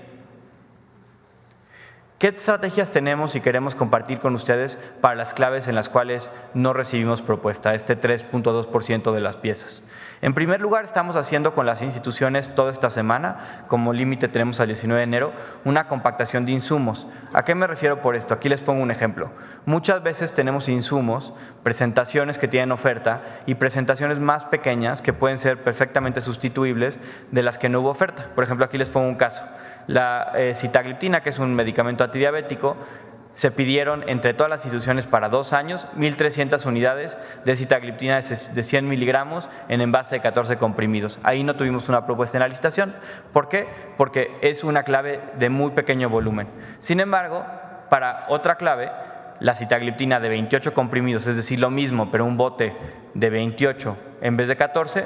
¿Qué estrategias tenemos y queremos compartir con ustedes para las claves en las cuales no recibimos propuesta, este 3.2% de las piezas? En primer lugar, estamos haciendo con las instituciones toda esta semana, como límite tenemos al 19 de enero, una compactación de insumos. ¿A qué me refiero por esto? Aquí les pongo un ejemplo. Muchas veces tenemos insumos, presentaciones que tienen oferta y presentaciones más pequeñas que pueden ser perfectamente sustituibles de las que no hubo oferta. Por ejemplo, aquí les pongo un caso. La sitagliptina, que es un medicamento antidiabético, se pidieron entre todas las instituciones para 2 años 1.300 unidades de sitagliptina de 100 miligramos en envase de 14 comprimidos. Ahí no tuvimos una propuesta en la licitación. ¿Por qué? Porque es una clave de muy pequeño volumen. Sin embargo, para otra clave, la sitagliptina de 28 comprimidos, es decir, lo mismo, pero un bote de 28 en vez de 14,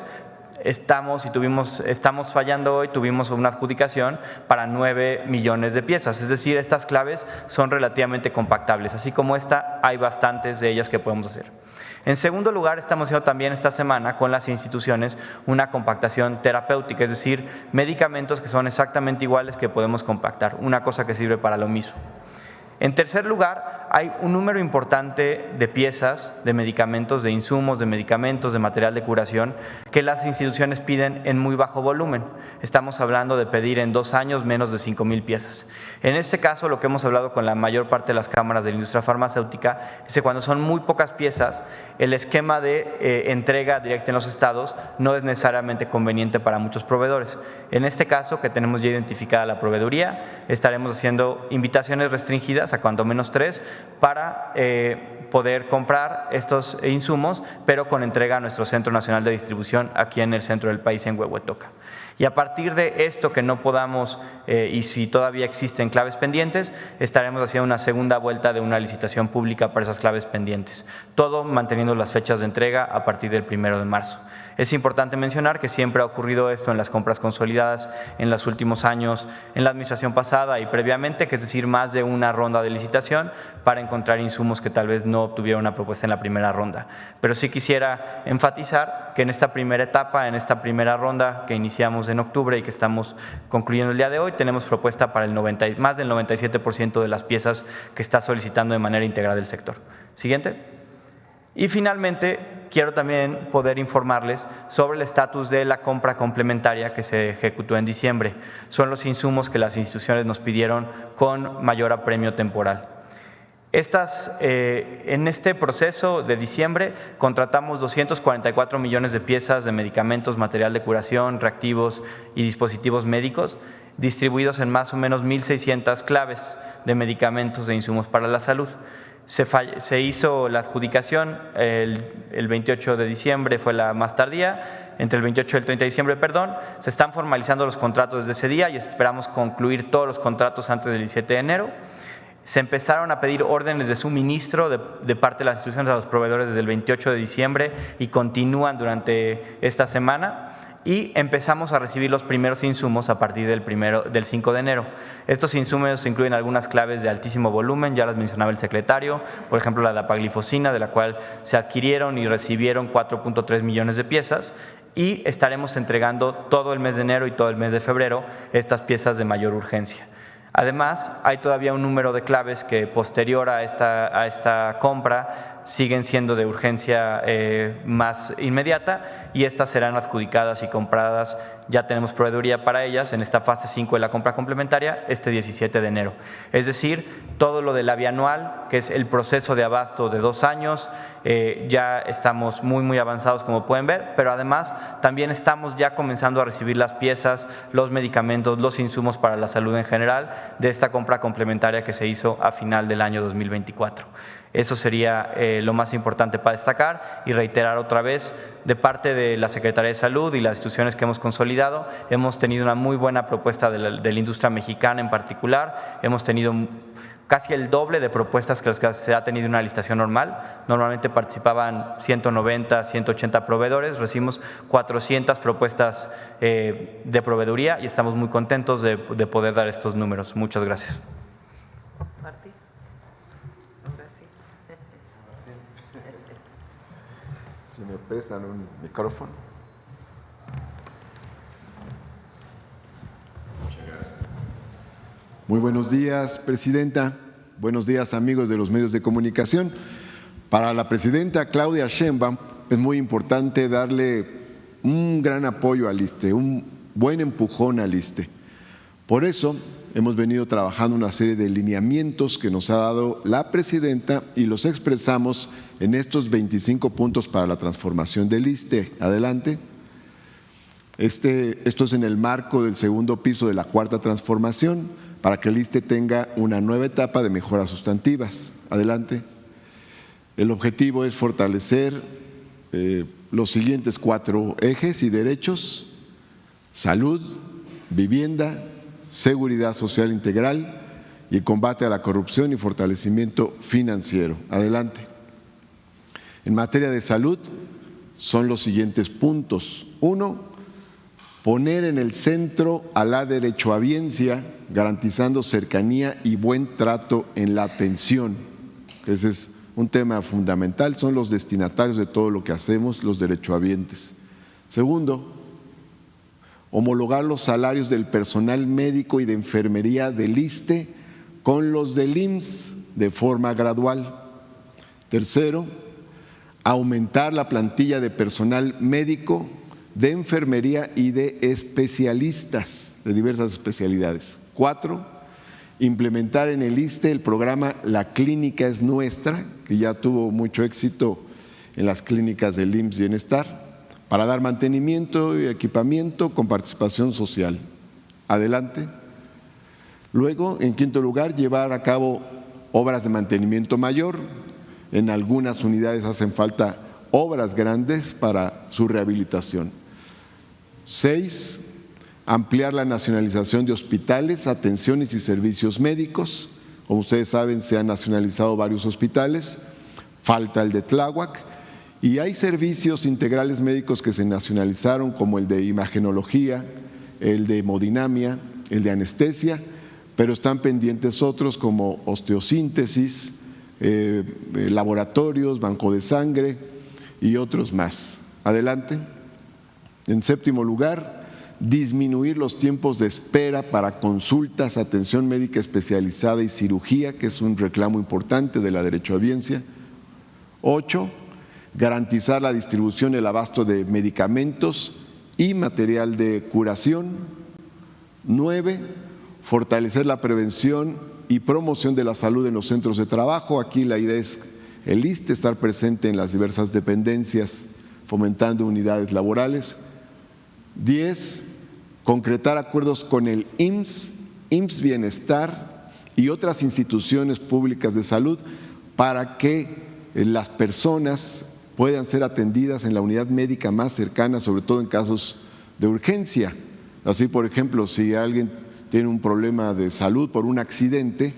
estamos fallando hoy, tuvimos una adjudicación para 9 millones de piezas, es decir, estas claves son relativamente compactables, así como esta hay bastantes de ellas que podemos hacer. En segundo lugar, estamos haciendo también esta semana con las instituciones una compactación terapéutica, es decir, medicamentos que son exactamente iguales que podemos compactar, una cosa que sirve para lo mismo. En tercer lugar, hay un número importante de piezas, de medicamentos, de insumos, de medicamentos, de material de curación que las instituciones piden en muy bajo volumen. Estamos hablando de pedir en 2 años menos de 5,000 piezas. En este caso, lo que hemos hablado con la mayor parte de las cámaras de la industria farmacéutica es que cuando son muy pocas piezas, el esquema de entrega directa en los estados no es necesariamente conveniente para muchos proveedores. En este caso, que tenemos ya identificada la proveeduría, estaremos haciendo invitaciones restringidas a cuando menos 3 para poder comprar estos insumos, pero con entrega a nuestro Centro Nacional de Distribución aquí en el centro del país, en Huehuetoca. Y a partir de esto que no podamos, y si todavía existen claves pendientes, estaremos haciendo una segunda vuelta de una licitación pública para esas claves pendientes, todo manteniendo las fechas de entrega a partir del 1 de marzo. Es importante mencionar que siempre ha ocurrido esto en las compras consolidadas en los últimos años, en la administración pasada y previamente, que es decir, más de una ronda de licitación para encontrar insumos que tal vez no obtuvieron una propuesta en la primera ronda. Pero sí quisiera enfatizar que en esta primera etapa, en esta primera ronda que iniciamos en octubre y que estamos concluyendo el día de hoy, tenemos propuesta para más del 97% de las piezas que está solicitando de manera íntegra del sector. Siguiente. Y finalmente, quiero también poder informarles sobre el estatus de la compra complementaria que se ejecutó en diciembre. Son los insumos que las instituciones nos pidieron con mayor apremio temporal. En este proceso de diciembre contratamos 244 millones de piezas de medicamentos, material de curación, reactivos y dispositivos médicos, distribuidos en más o menos 1.600 claves de medicamentos e insumos para la salud. Se hizo la adjudicación el 28 de diciembre, fue la más tardía, entre el 28 y el 30 de diciembre, perdón. Se están formalizando los contratos desde ese día y esperamos concluir todos los contratos antes del 17 de enero. Se empezaron a pedir órdenes de suministro de parte de las instituciones a los proveedores desde el 28 de diciembre y continúan durante esta semana. Y empezamos a recibir los primeros insumos a partir del 5 de enero. Estos insumos incluyen algunas claves de altísimo volumen, ya las mencionaba el secretario, por ejemplo la dapaglifosina, de la cual se adquirieron y recibieron 4.3 millones de piezas, y estaremos entregando todo el mes de enero y todo el mes de febrero estas piezas de mayor urgencia. Además, hay todavía un número de claves que posterior a esta compra siguen siendo de urgencia más inmediata y estas serán adjudicadas y compradas ya tenemos proveeduría para ellas en esta fase 5 de la compra complementaria este 17 de enero. Es decir, todo lo de la bianual, que es el proceso de abasto de 2 años, ya estamos muy avanzados, como pueden ver, pero además también estamos ya comenzando a recibir las piezas, los medicamentos, los insumos para la salud en general de esta compra complementaria que se hizo a final del año 2024. Eso sería lo más importante para destacar y reiterar otra vez, de parte de la Secretaría de Salud y las instituciones que hemos consolidado, hemos tenido una muy buena propuesta de la industria mexicana en particular, hemos tenido casi el doble de propuestas que las que se ha tenido en una licitación normal. Normalmente participaban 190, 180 proveedores, recibimos 400 propuestas de proveeduría y estamos muy contentos de poder dar estos números. Muchas gracias. Martí. Ahora sí. Si me prestan un micrófono. Muchas gracias. Muy buenos días, Presidenta. Buenos días, amigos de los medios de comunicación. Para la Presidenta Claudia Sheinbaum es muy importante darle un gran apoyo al ISSSTE, un buen empujón al ISSSTE. Por eso hemos venido trabajando una serie de lineamientos que nos ha dado la Presidenta y los expresamos en estos 25 puntos para la transformación del ISSSTE. Adelante. Esto es en el marco del segundo piso de la cuarta transformación, para que el ISSSTE tenga una nueva etapa de mejoras sustantivas. Adelante. El objetivo es fortalecer los siguientes 4 ejes y derechos: salud, vivienda, seguridad social integral y combate a la corrupción y fortalecimiento financiero. Adelante. En materia de salud son los siguientes puntos. 1. Poner en el centro a la derechohabiencia, garantizando cercanía y buen trato en la atención. Ese es un tema fundamental, son los destinatarios de todo lo que hacemos, los derechohabientes. 2. Homologar los salarios del personal médico y de enfermería del ISSSTE con los del IMSS de forma gradual. 3. Aumentar la plantilla de personal médico, de enfermería y de especialistas de diversas especialidades. 4. Implementar en el ISSSTE el programa La Clínica es Nuestra, que ya tuvo mucho éxito en las clínicas del IMSS Bienestar, para dar mantenimiento y equipamiento con participación social. Adelante. Luego, en 5.º lugar, llevar a cabo obras de mantenimiento mayor. En algunas unidades hacen falta obras grandes para su rehabilitación. 6. Ampliar la nacionalización de hospitales, atenciones y servicios médicos. Como ustedes saben, se han nacionalizado varios hospitales, falta el de Tláhuac, y hay servicios integrales médicos que se nacionalizaron, como el de imagenología, el de hemodinamia, el de anestesia, pero están pendientes otros como osteosíntesis, laboratorios, banco de sangre y otros más. Adelante. En 7.º lugar, disminuir los tiempos de espera para consultas, atención médica especializada y cirugía, que es un reclamo importante de la derechohabiencia. 8. Garantizar la distribución y el abasto de medicamentos y material de curación. 9. Fortalecer la prevención y promoción de la salud en los centros de trabajo. Aquí la idea es el ISSSTE estar presente en las diversas dependencias, fomentando unidades laborales. 10. Concretar acuerdos con el IMSS, IMSS Bienestar y otras instituciones públicas de salud para que las personas puedan ser atendidas en la unidad médica más cercana, sobre todo en casos de urgencia. Así, por ejemplo, si alguien tiene un problema de salud por un accidente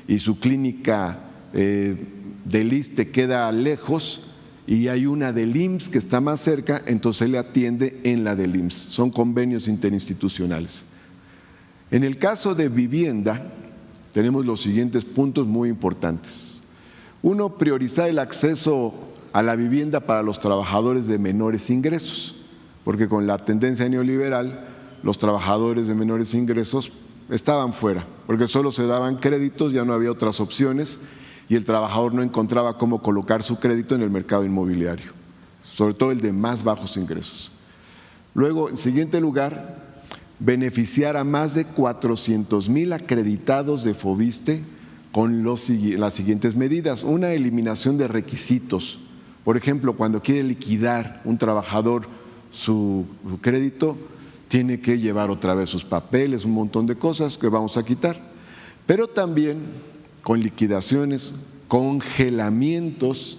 y su clínica del ISSSTE queda lejos, y hay una del IMSS que está más cerca, entonces le atiende en la del IMSS. Son convenios interinstitucionales. En el caso de vivienda, tenemos los siguientes puntos muy importantes. 1. Priorizar el acceso a la vivienda para los trabajadores de menores ingresos, porque con la tendencia neoliberal, los trabajadores de menores ingresos estaban fuera, porque solo se daban créditos, ya no había otras opciones, y el trabajador no encontraba cómo colocar su crédito en el mercado inmobiliario, sobre todo el de más bajos ingresos. Luego, en siguiente lugar, beneficiar a más de 400,000 acreditados de Foviste con las siguientes medidas. Una, eliminación de requisitos. Por ejemplo, cuando quiere liquidar un trabajador su crédito, tiene que llevar otra vez sus papeles, un montón de cosas que vamos a quitar. Pero también con liquidaciones, congelamientos,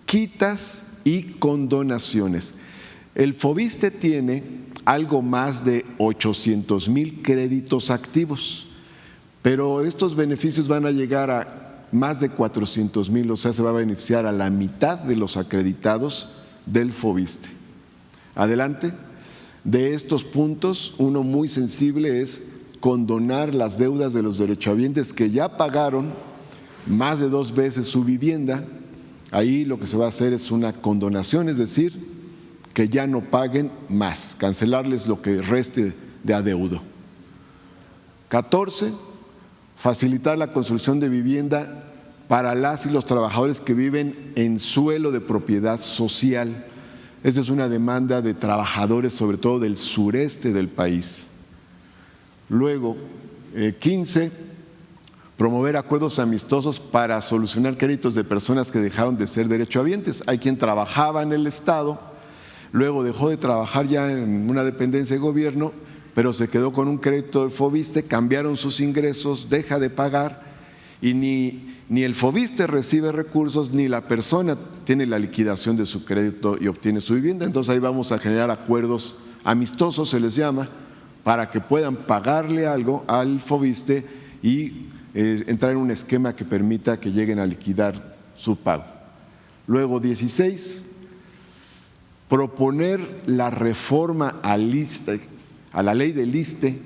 quitas y condonaciones. El Foviste tiene algo más de 800,000 créditos activos, pero estos beneficios van a llegar a más de 400,000, o sea, se va a beneficiar a la mitad de los acreditados del Foviste. Adelante. De estos puntos, uno muy sensible es condonar las deudas de los derechohabientes que ya pagaron más de 2 veces su vivienda. Ahí lo que se va a hacer es una condonación, es decir, que ya no paguen más, cancelarles lo que reste de adeudo. 14, facilitar la construcción de vivienda para las y los trabajadores que viven en suelo de propiedad social. Esa es una demanda de trabajadores, sobre todo del sureste del país. Luego, 15, promover acuerdos amistosos para solucionar créditos de personas que dejaron de ser derechohabientes. Hay quien trabajaba en el Estado, luego dejó de trabajar ya en una dependencia de gobierno, pero se quedó con un crédito del Foviste, cambiaron sus ingresos, deja de pagar y ni el Foviste recibe recursos, ni la persona tiene la liquidación de su crédito y obtiene su vivienda. Entonces ahí vamos a generar acuerdos amistosos, se les llama, para que puedan pagarle algo al Foviste y entrar en un esquema que permita que lleguen a liquidar su pago. Luego, 16, proponer la reforma a la ley del ISSSTE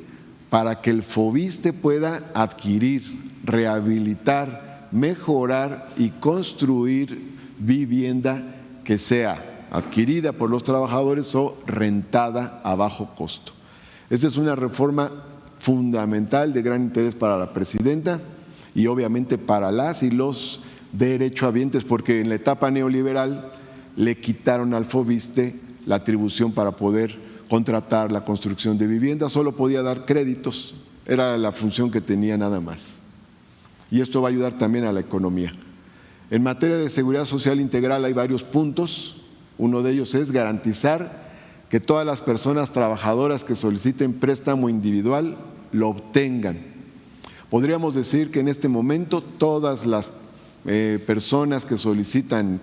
para que el Foviste pueda adquirir, rehabilitar, mejorar y construir vivienda que sea adquirida por los trabajadores o rentada a bajo costo. Esta es una reforma fundamental de gran interés para la presidenta y obviamente para las y los derechohabientes, porque en la etapa neoliberal le quitaron al Foviste la atribución para poder contratar la construcción de viviendas, solo podía dar créditos, era la función que tenía nada más. Y esto va a ayudar también a la economía. En materia de seguridad social integral hay varios puntos. Uno de ellos es garantizar que todas las personas trabajadoras que soliciten préstamo individual lo obtengan. Podríamos decir que en este momento todas las personas que solicitan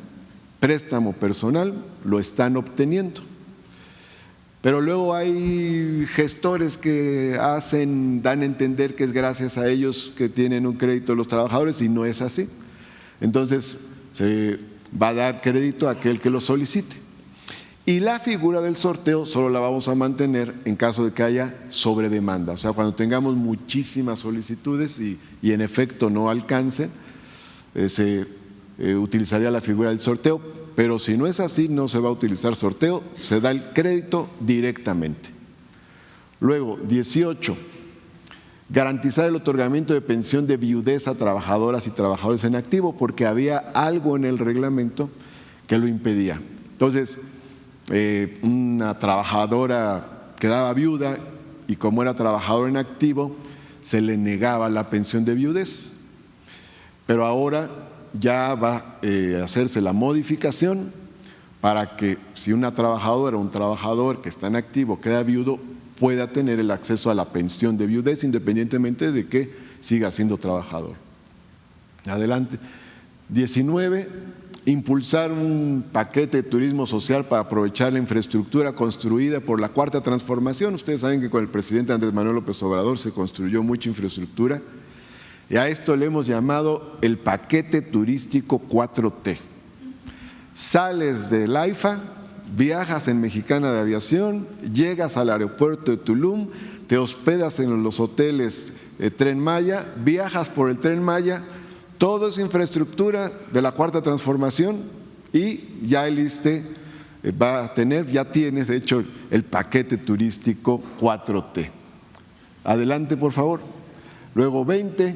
préstamo personal lo están obteniendo. Pero luego hay gestores que dan a entender que es gracias a ellos que tienen un crédito los trabajadores y no es así. Entonces se va a dar crédito a aquel que lo solicite. Y la figura del sorteo solo la vamos a mantener en caso de que haya sobredemanda, o sea, cuando tengamos muchísimas solicitudes y en efecto no alcance, se utilizaría la figura del sorteo, pero si no es así, no se va a utilizar sorteo, se da el crédito directamente. Luego, 18, garantizar el otorgamiento de pensión de viudez a trabajadoras y trabajadores en activo, porque había algo en el reglamento que lo impedía. Entonces, una trabajadora quedaba viuda y como era trabajador en activo, se le negaba la pensión de viudez. Pero ahora ya va a hacerse la modificación para que si una trabajadora o un trabajador que está en activo queda viudo, pueda tener el acceso a la pensión de viudez independientemente de que siga siendo trabajador. Adelante. 19, impulsar un paquete de turismo social para aprovechar la infraestructura construida por la Cuarta Transformación. Ustedes saben que con el presidente Andrés Manuel López Obrador se construyó mucha infraestructura y a esto le hemos llamado el paquete turístico 4T. Sales del AIFA, viajas en Mexicana de Aviación, llegas al aeropuerto de Tulum, te hospedas en los hoteles Tren Maya, viajas por el Tren Maya, todo es infraestructura de la Cuarta Transformación y ya el ISSSTE va a tener, ya tienes de hecho el paquete turístico 4T. Adelante, por favor. Luego 20,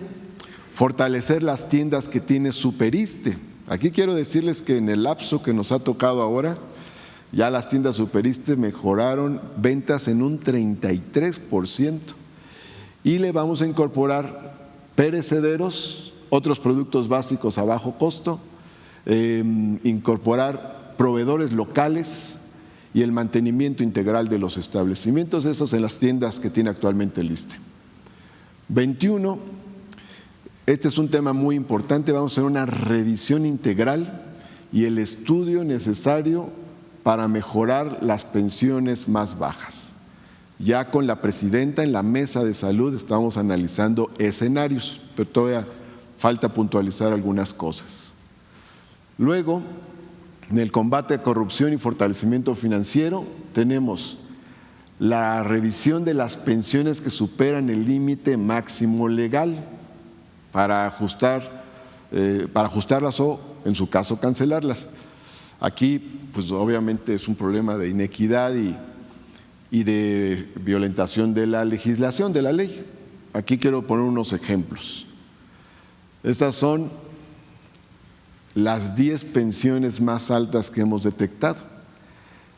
fortalecer las tiendas que tiene Superiste. Aquí quiero decirles que en el lapso que nos ha tocado ahora, Ya las tiendas Superiste mejoraron ventas en un 33%. Y le vamos a incorporar perecederos, otros productos básicos a bajo costo, incorporar proveedores locales y el mantenimiento integral de los establecimientos, esos en las tiendas que tiene actualmente el ISSSTE. 21, este es un tema muy importante, vamos a hacer una revisión integral y el estudio necesario para mejorar las pensiones más bajas. Ya con la presidenta en la mesa de salud estamos analizando escenarios, pero todavía falta puntualizar algunas cosas. Luego, en el combate a corrupción y fortalecimiento financiero, tenemos la revisión de las pensiones que superan el límite máximo legal para ajustarlas o, en su caso, cancelarlas. Aquí, pues obviamente es un problema de inequidad y de violentación de la legislación, de la ley. Aquí quiero poner unos ejemplos. Estas son las 10 pensiones más altas que hemos detectado.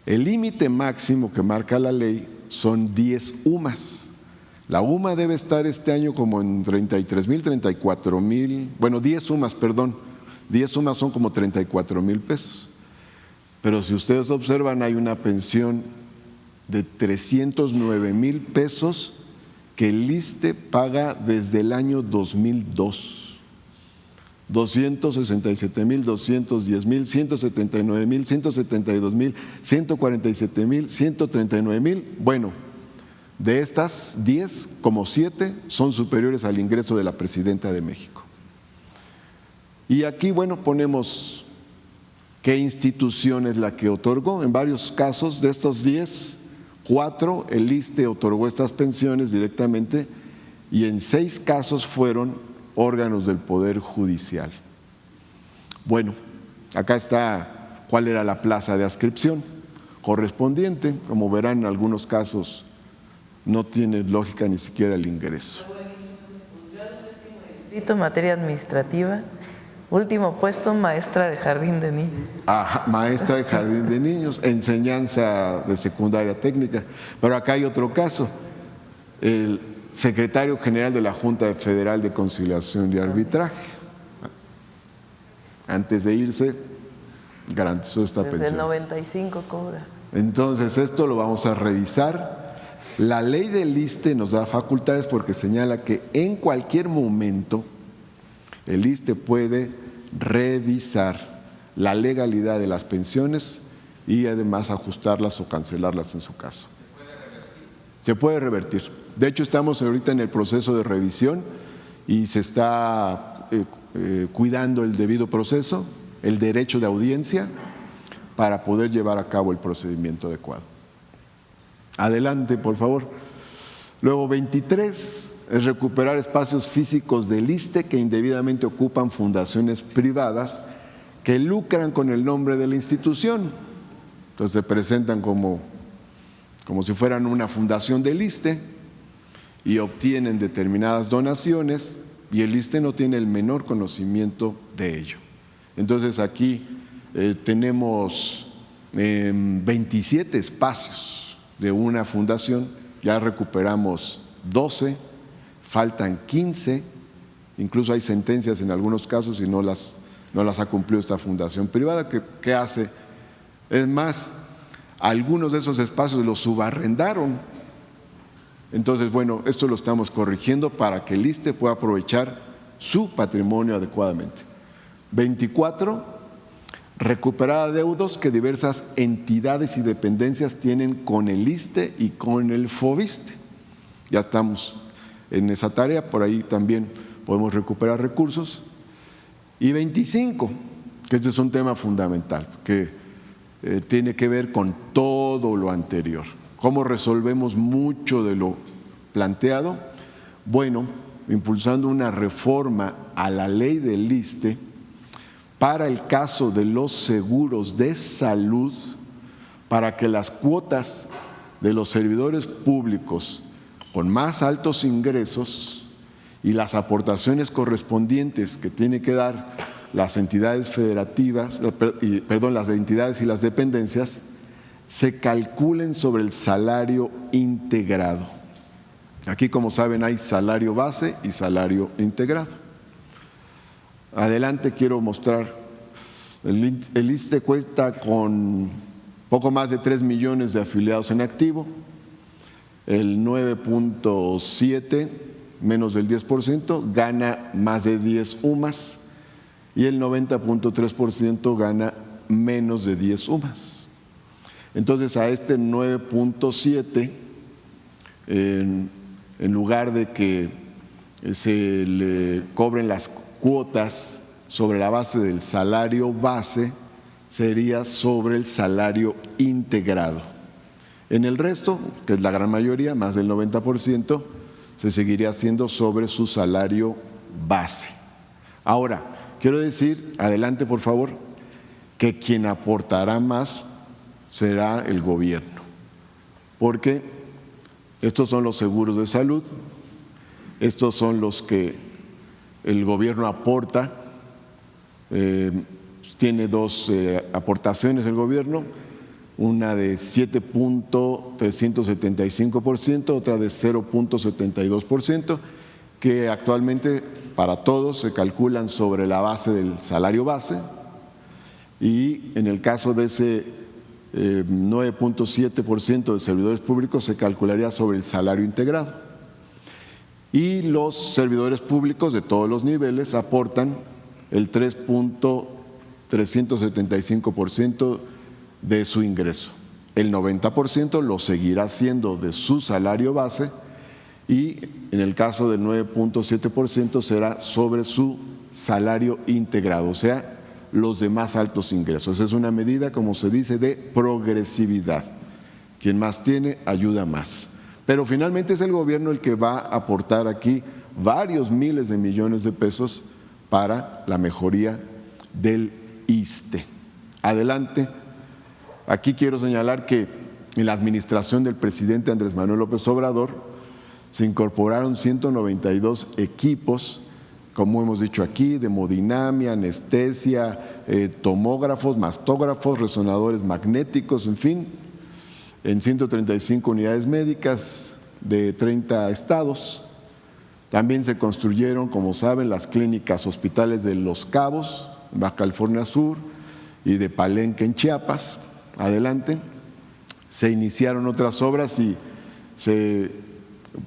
El límite máximo que marca la ley son 10 UMAS. La UMA debe estar este año como en 33,000, 34,000, bueno, 10 UMAS, perdón. 10 UMAS son como 34,000 pesos. Pero si ustedes observan, hay una pensión de 309,000 pesos que el ISSSTE paga desde el año 2002. 267,000, 210,000, 179,000, 172,000, 147,000, 139,000. Bueno, de estas 10, como 7 son superiores al ingreso de la presidenta de México. Y aquí, bueno, ponemos qué institución es la que otorgó. En varios casos de estos 10, 4 el ISSSTE otorgó estas pensiones directamente y en 6 casos fueron órganos del Poder Judicial. Bueno, acá está cuál era la plaza de adscripción correspondiente. Como verán, en algunos casos no tiene lógica ni siquiera el ingreso. Distrito, materia administrativa. Último puesto, maestra de jardín de niños. Maestra de jardín de niños, enseñanza de secundaria técnica. Pero acá hay otro caso. El secretario general de la Junta Federal de Conciliación y Arbitraje. Antes de irse, garantizó esta pensión. Desde el 95 cobra. Entonces, esto lo vamos a revisar. La ley del ISSSTE nos da facultades porque señala que en cualquier momento el ISSSTE puede revisar la legalidad de las pensiones y además ajustarlas o cancelarlas en su caso. Se puede revertir. De hecho, estamos ahorita en el proceso de revisión y se está cuidando el debido proceso, el derecho de audiencia, para poder llevar a cabo el procedimiento adecuado. Adelante, por favor. Luego, 23 es recuperar espacios físicos del ISSSTE que indebidamente ocupan fundaciones privadas que lucran con el nombre de la institución. Entonces se presentan como si fueran una fundación del ISSSTE y obtienen determinadas donaciones y el ISSSTE no tiene el menor conocimiento de ello. Entonces aquí tenemos 27 espacios de una fundación, ya recuperamos 12, faltan 15, incluso hay sentencias en algunos casos y no las ha cumplido esta fundación privada. ¿Qué hace? Es más, algunos de esos espacios los subarrendaron. Entonces, bueno, esto lo estamos corrigiendo para que el ISSSTE pueda aprovechar su patrimonio adecuadamente. 24, recuperar adeudos que diversas entidades y dependencias tienen con el ISSSTE y con el FOBISSTE. Ya estamos en esa tarea, por ahí también podemos recuperar recursos. Y 25, que este es un tema fundamental, que tiene que ver con todo lo anterior. ¿Cómo resolvemos mucho de lo planteado? Bueno, impulsando una reforma a la ley del ISSSTE para el caso de los seguros de salud, para que las cuotas de los servidores públicos con más altos ingresos y las aportaciones correspondientes que tienen que dar las entidades federativas, las entidades y las dependencias, se calculen sobre el salario integrado. Aquí, como saben, hay salario base y salario integrado. Adelante quiero mostrar, el ISSSTE cuenta con poco más de 3 millones de afiliados en activo, el 9.7, menos del 10%, gana más de 10 UMAS y el 90.3% gana menos de 10 UMAS. Entonces, a este 9.7, en lugar de que se le cobren las cuotas sobre la base del salario base, sería sobre el salario integrado. En el resto, que es la gran mayoría, más del 90%, se seguiría haciendo sobre su salario base. Ahora, quiero decir, adelante por favor, que quien aportará más será el gobierno, porque estos son los seguros de salud, estos son los que el gobierno aporta, tiene dos aportaciones el gobierno, una de 7.375%, otra de 0.72%, que actualmente para todos se calculan sobre la base del salario base, y en el caso de ese 9.7% de servidores públicos se calcularía sobre el salario integrado. Y los servidores públicos de todos los niveles aportan el 3.375% de su ingreso. El 90% lo seguirá haciendo de su salario base y en el caso del 9.7% será sobre su salario integrado, o sea, los de más altos ingresos. Es una medida, como se dice, de progresividad. Quien más tiene, ayuda más. Pero finalmente es el gobierno el que va a aportar aquí varios miles de millones de pesos para la mejoría del ISSSTE. Adelante. Aquí quiero señalar que en la administración del presidente Andrés Manuel López Obrador se incorporaron 192 equipos, como hemos dicho aquí, de hemodinamia, anestesia, tomógrafos, mastógrafos, resonadores magnéticos, en fin, en 135 unidades médicas de 30 estados. También se construyeron, como saben, las clínicas hospitales de Los Cabos, Baja California Sur, y de Palenque en Chiapas. Adelante. Se iniciaron otras obras y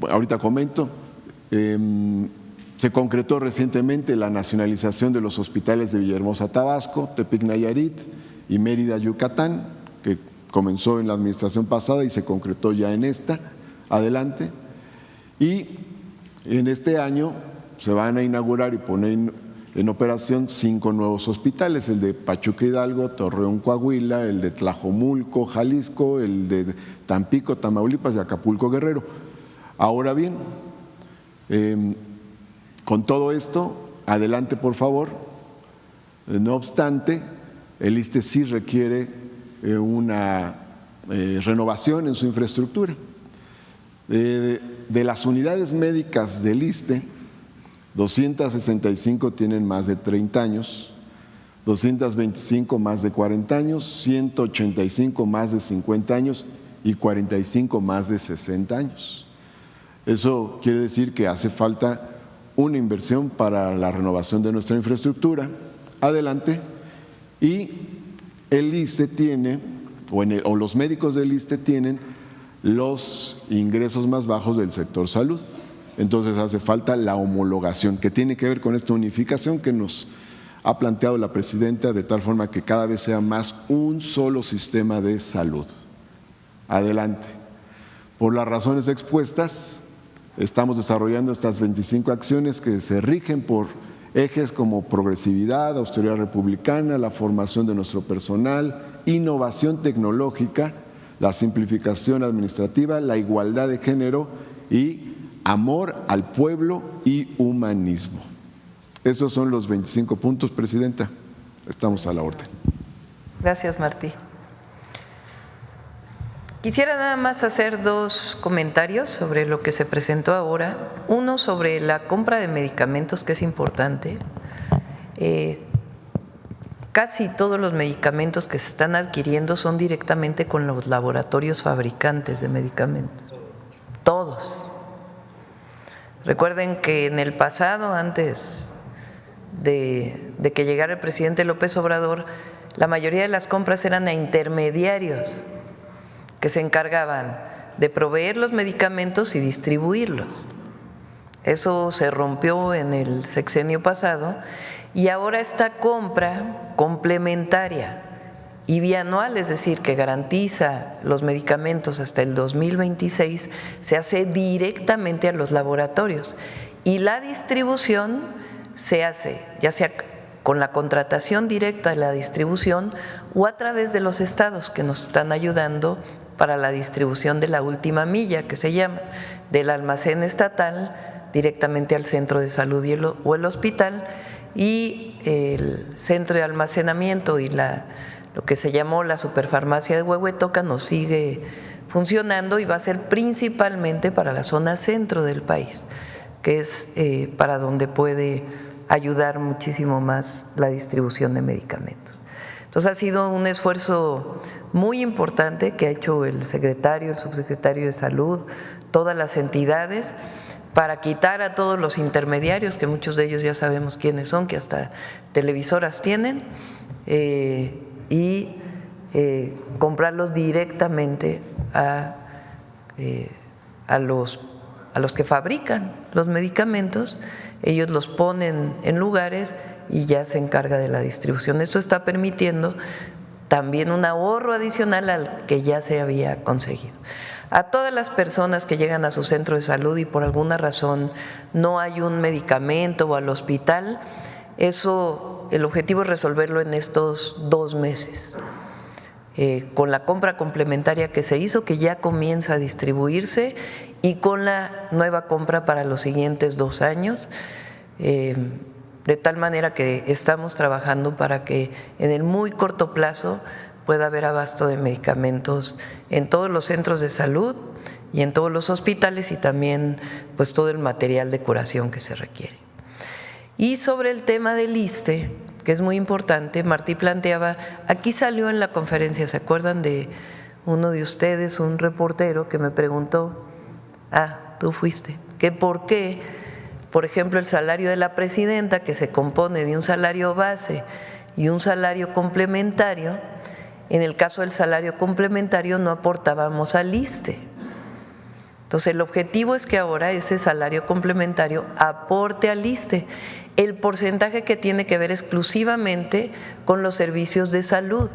ahorita comento, se concretó recientemente la nacionalización de los hospitales de Villahermosa, Tabasco, Tepic, Nayarit y Mérida, Yucatán, que comenzó en la administración pasada y se concretó ya en esta. Adelante. Y en este año se van a inaugurar y poner en operación 5 nuevos hospitales, el de Pachuca Hidalgo, Torreón, Coahuila, el de Tlajomulco, Jalisco, el de Tampico, Tamaulipas y Acapulco, Guerrero. Ahora bien, con todo esto, adelante por favor. No obstante, el ISSSTE sí requiere una renovación en su infraestructura. De las unidades médicas del ISSSTE, 265 tienen más de 30 años, 225 más de 40 años, 185 más de 50 años y 45 más de 60 años. Eso quiere decir que hace falta una inversión para la renovación de nuestra infraestructura. Adelante. Y el ISSSTE tiene, o los médicos del ISSSTE tienen los ingresos más bajos del sector salud. Entonces hace falta la homologación, que tiene que ver con esta unificación que nos ha planteado la presidenta, de tal forma que cada vez sea más un solo sistema de salud. Adelante. Por las razones expuestas, estamos desarrollando estas 25 acciones que se rigen por ejes como progresividad, austeridad republicana, la formación de nuestro personal, innovación tecnológica, la simplificación administrativa, la igualdad de género y amor al pueblo y humanismo. Esos son los 25 puntos, Presidenta. Estamos a la orden. Gracias, Martí. Quisiera nada más hacer 2 comentarios sobre lo que se presentó ahora. Uno sobre la compra de medicamentos, que es importante. casi todos los medicamentos que se están adquiriendo son directamente con los laboratorios fabricantes de medicamentos. Todos. Recuerden que en el pasado, antes de que llegara el presidente López Obrador, la mayoría de las compras eran a intermediarios que se encargaban de proveer los medicamentos y distribuirlos. Eso se rompió en el sexenio pasado y ahora esta compra complementaria y bianual, es decir, que garantiza los medicamentos hasta el 2026, se hace directamente a los laboratorios y la distribución se hace ya sea con la contratación directa de la distribución o a través de los estados que nos están ayudando para la distribución de la última milla, que se llama, del almacén estatal directamente al centro de salud o el hospital, y el centro de almacenamiento y lo que se llamó la superfarmacia de Huehuetoca nos sigue funcionando y va a ser principalmente para la zona centro del país, que es para donde puede ayudar muchísimo más la distribución de medicamentos. Entonces ha sido un esfuerzo muy importante que ha hecho el secretario, el subsecretario de Salud, todas las entidades, para quitar a todos los intermediarios, que muchos de ellos ya sabemos quiénes son, que hasta televisoras tienen, y comprarlos directamente a los que fabrican los medicamentos. Ellos los ponen en lugares y ya se encarga de la distribución. Esto está permitiendo también un ahorro adicional al que ya se había conseguido. A todas las personas que llegan a su centro de salud y por alguna razón no hay un medicamento o al hospital, el objetivo es resolverlo en estos 2 meses. Con la compra complementaria que se hizo, que ya comienza a distribuirse, y con la nueva compra para los siguientes 2 años, de tal manera que estamos trabajando para que en el muy corto plazo pueda haber abasto de medicamentos en todos los centros de salud y en todos los hospitales, y también pues todo el material de curación que se requiere. Y sobre el tema del ISSSTE, que es muy importante, Martí planteaba, aquí salió en la conferencia, ¿se acuerdan de uno de ustedes, un reportero que me preguntó, tú fuiste, que por qué, por ejemplo, el salario de la presidenta, que se compone de un salario base y un salario complementario, en el caso del salario complementario no aportábamos al ISSSTE? Entonces el objetivo es que ahora ese salario complementario aporte al ISSSTE el porcentaje que tiene que ver exclusivamente con los servicios de salud.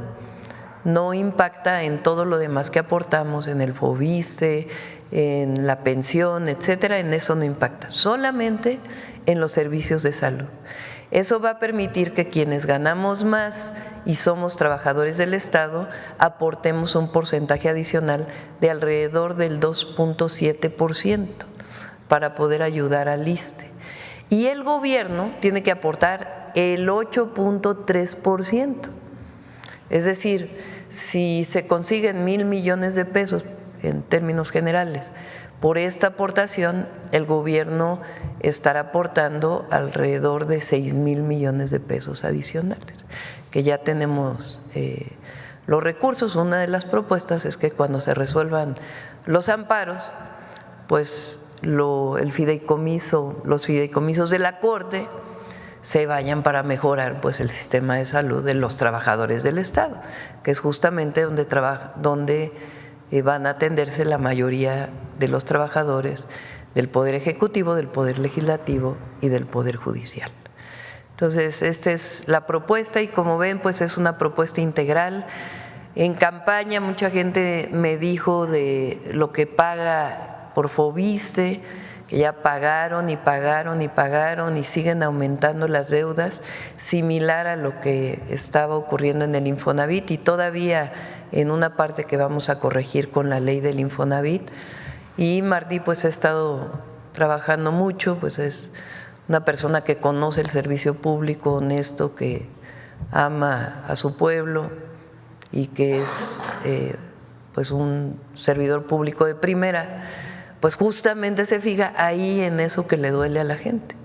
No impacta en todo lo demás que aportamos, en el FOBISSSTE, en la pensión, etcétera, en eso no impacta, solamente en los servicios de salud. Eso va a permitir que quienes ganamos más y somos trabajadores del Estado aportemos un porcentaje adicional de alrededor del 2.7% para poder ayudar al ISSSTE. Y el gobierno tiene que aportar el 8.3%. Es decir, si se consiguen 1,000 millones de pesos en términos generales por esta aportación, el gobierno estará aportando alrededor de 6,000 millones de pesos adicionales, que ya tenemos los recursos. Una de las propuestas es que cuando se resuelvan los amparos, pues los fideicomisos de la Corte se vayan para mejorar pues el sistema de salud de los trabajadores del Estado, que es justamente donde van a atenderse la mayoría de los trabajadores del Poder Ejecutivo, del Poder Legislativo y del Poder Judicial. Entonces, esta es la propuesta y como ven, pues es una propuesta integral. En campaña mucha gente me dijo de lo que paga por FOBISSSTE, que ya pagaron y pagaron y pagaron y siguen aumentando las deudas, similar a lo que estaba ocurriendo en el Infonavit y todavía en una parte que vamos a corregir con la ley del Infonavit. Y Martí pues ha estado trabajando mucho, pues es una persona que conoce el servicio público, honesto, que ama a su pueblo y que es pues un servidor público de primera, pues justamente se fija ahí en eso que le duele a la gente.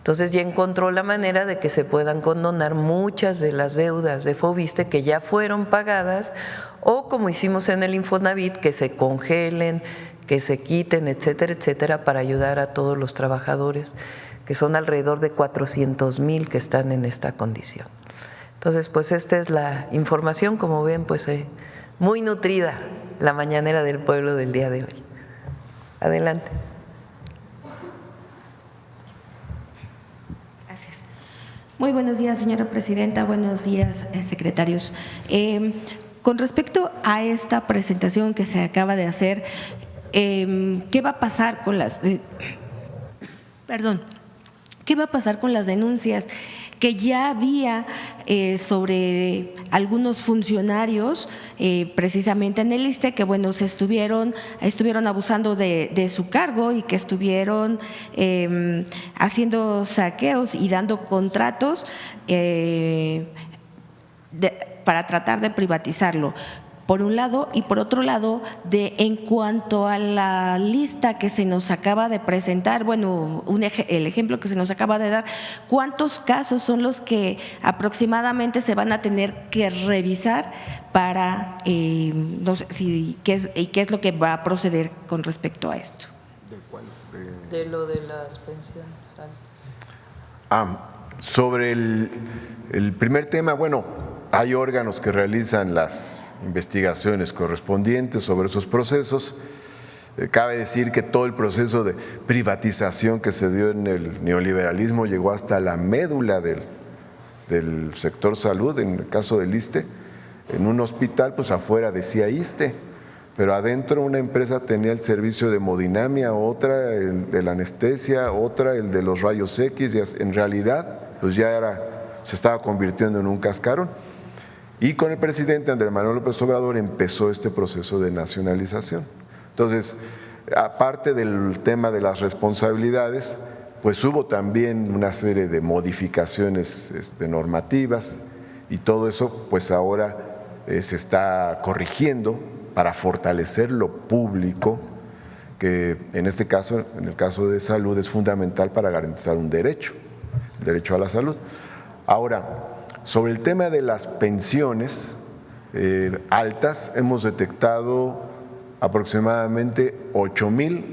Entonces ya encontró la manera de que se puedan condonar muchas de las deudas de Foviste que ya fueron pagadas, o como hicimos en el Infonavit, que se congelen, que se quiten, etcétera, etcétera, para ayudar a todos los trabajadores, que son alrededor de 400,000 que están en esta condición. Entonces, pues esta es la información, como ven, pues muy nutrida la mañanera del pueblo del día de hoy. Adelante. Gracias. Muy buenos días, señora presidenta. Buenos días, secretarios. Con respecto a esta presentación que se acaba de hacer, ¿qué va a pasar con las… ¿Qué va a pasar con las denuncias que ya había sobre algunos funcionarios precisamente en el ISSSTE que, bueno, se estuvieron abusando de su cargo y que estuvieron haciendo saqueos y dando contratos para tratar de privatizarlo? Por un lado, y por otro lado, en cuanto a la lista que se nos acaba de presentar, bueno, el ejemplo que se nos acaba de dar, ¿cuántos casos son los que aproximadamente se van a tener que revisar para, no sé, qué es lo que va a proceder con respecto a esto? ¿De cuál? De lo de las pensiones altas. Sobre el primer tema, bueno, hay órganos que realizan las investigaciones correspondientes sobre esos procesos. Cabe decir que todo el proceso de privatización que se dio en el neoliberalismo llegó hasta la médula del sector salud. En el caso del ISSSTE, en un hospital, pues afuera decía ISSSTE, pero adentro una empresa tenía el servicio de hemodinamia, otra el de la anestesia, otra el de los rayos X, y en realidad pues ya se estaba convirtiendo en un cascarón. Y con el presidente Andrés Manuel López Obrador empezó este proceso de nacionalización. Entonces, aparte del tema de las responsabilidades, pues hubo también una serie de modificaciones normativas, y todo eso pues ahora se está corrigiendo para fortalecer lo público, que en este caso, en el caso de salud, es fundamental para garantizar un derecho, el derecho a la salud. Ahora, sobre el tema de las pensiones altas, hemos detectado aproximadamente 8,000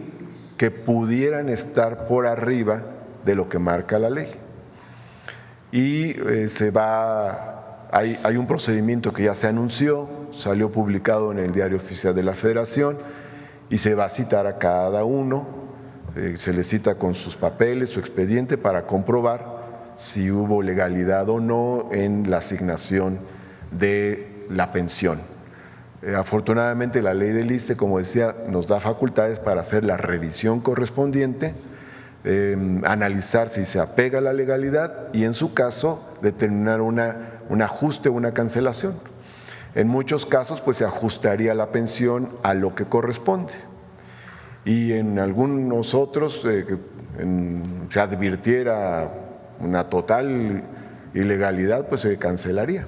que pudieran estar por arriba de lo que marca la ley. Y hay un procedimiento que ya se anunció, salió publicado en el Diario Oficial de la Federación, y se va a citar a cada uno, se le cita con sus papeles, su expediente, para comprobar si hubo legalidad o no en la asignación de la pensión. Afortunadamente la ley del ISSSTE, como decía, nos da facultades para hacer la revisión correspondiente, analizar si se apega a la legalidad y, en su caso, determinar un ajuste o una cancelación. En muchos casos pues se ajustaría la pensión a lo que corresponde, y en algunos otros se advirtiera una total ilegalidad, pues se cancelaría.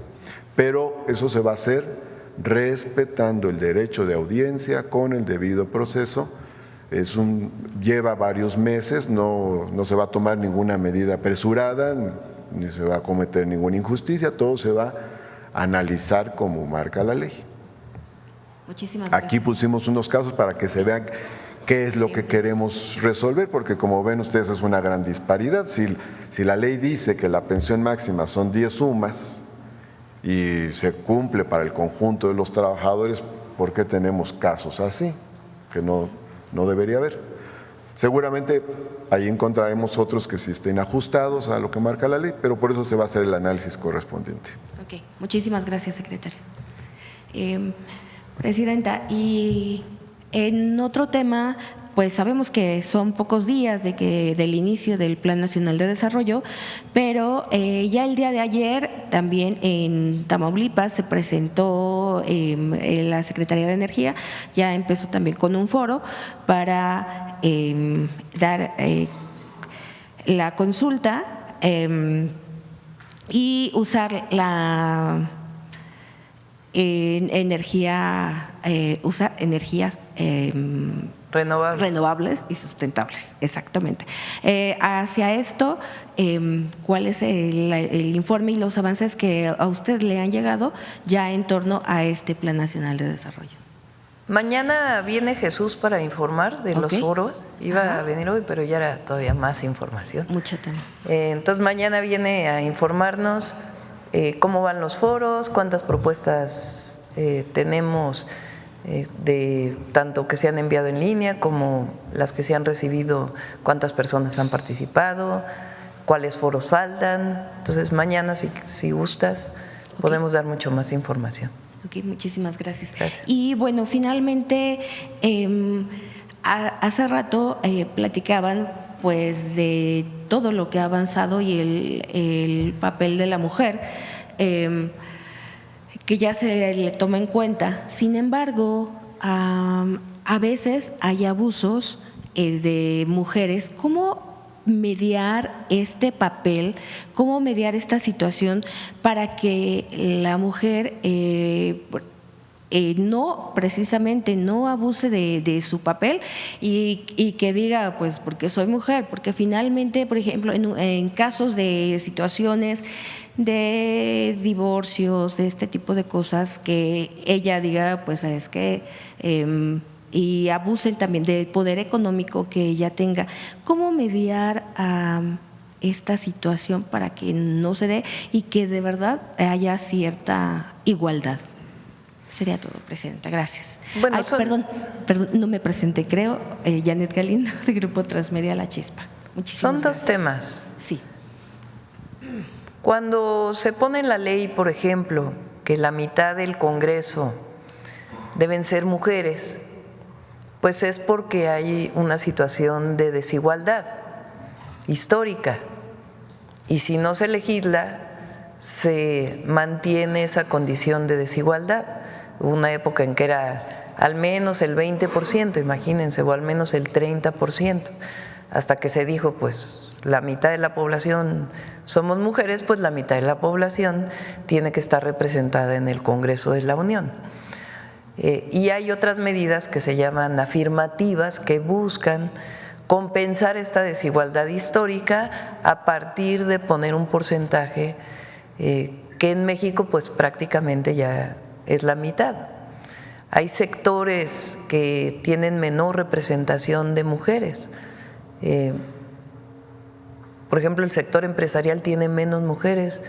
Pero eso se va a hacer respetando el derecho de audiencia con el debido proceso. Lleva varios meses, no se va a tomar ninguna medida apresurada, ni se va a cometer ninguna injusticia, todo se va a analizar como marca la ley. Muchísimas gracias. Aquí pusimos unos casos para que se vean qué es lo que queremos resolver, porque como ven ustedes es una gran disparidad. Si la ley dice que la pensión máxima son 10 sumas y se cumple para el conjunto de los trabajadores, ¿por qué tenemos casos así? Que no debería haber. Seguramente ahí encontraremos otros que sí estén ajustados a lo que marca la ley, pero por eso se va a hacer el análisis correspondiente. Ok, muchísimas gracias, secretario. Presidenta, y en otro tema, pues sabemos que son pocos días del inicio del Plan Nacional de Desarrollo, pero ya el día de ayer también en Tamaulipas se presentó la Secretaría de Energía, ya empezó también con un foro para dar la consulta y usar la usar energías renovables y sustentables, exactamente. Hacia esto, ¿cuál es el informe y los avances que a usted le han llegado ya en torno a este Plan Nacional de Desarrollo? Mañana viene Jesús para informar de los foros. Iba a venir hoy, pero ya era todavía más información. Mucho tema. Entonces mañana viene a informarnos cómo van los foros, cuántas propuestas tenemos, de tanto que se han enviado en línea como las que se han recibido, cuántas personas han participado, cuáles foros faltan. Entonces mañana, si gustas, podemos dar mucho más información. Ok, muchísimas gracias. Y bueno, finalmente, hace rato platicaban pues de todo lo que ha avanzado y el papel de la mujer, que ya se le toma en cuenta. Sin embargo, a veces hay abusos de mujeres. ¿Cómo mediar este papel, cómo mediar esta situación para que la mujer no abuse de su papel y que diga, pues porque soy mujer? Porque finalmente, por ejemplo, en casos de situaciones de divorcios, de este tipo de cosas, que ella diga, pues es que y abusen también del poder económico que ella tenga. ¿Cómo mediar esta situación para que no se dé y que de verdad haya cierta igualdad? Sería todo, Presidenta. Gracias. Bueno, perdón, no me presenté, creo. Janet Galindo, de Grupo Transmedia La Chispa. Muchísimas gracias. Son dos temas. Sí. Cuando se pone en la ley, por ejemplo, que la mitad del Congreso deben ser mujeres, pues es porque hay una situación de desigualdad histórica, y si no se legisla, se mantiene esa condición de desigualdad. Hubo una época en que era al menos el 20%, imagínense, o al menos el 30%, hasta que se dijo, pues la mitad de la población somos mujeres, pues la mitad de la población tiene que estar representada en el Congreso de la Unión. Y hay otras medidas que se llaman afirmativas, que buscan compensar esta desigualdad histórica a partir de poner un porcentaje que en México pues prácticamente ya es la mitad. Hay sectores que tienen menor representación de mujeres. Por ejemplo, el sector empresarial tiene menos mujeres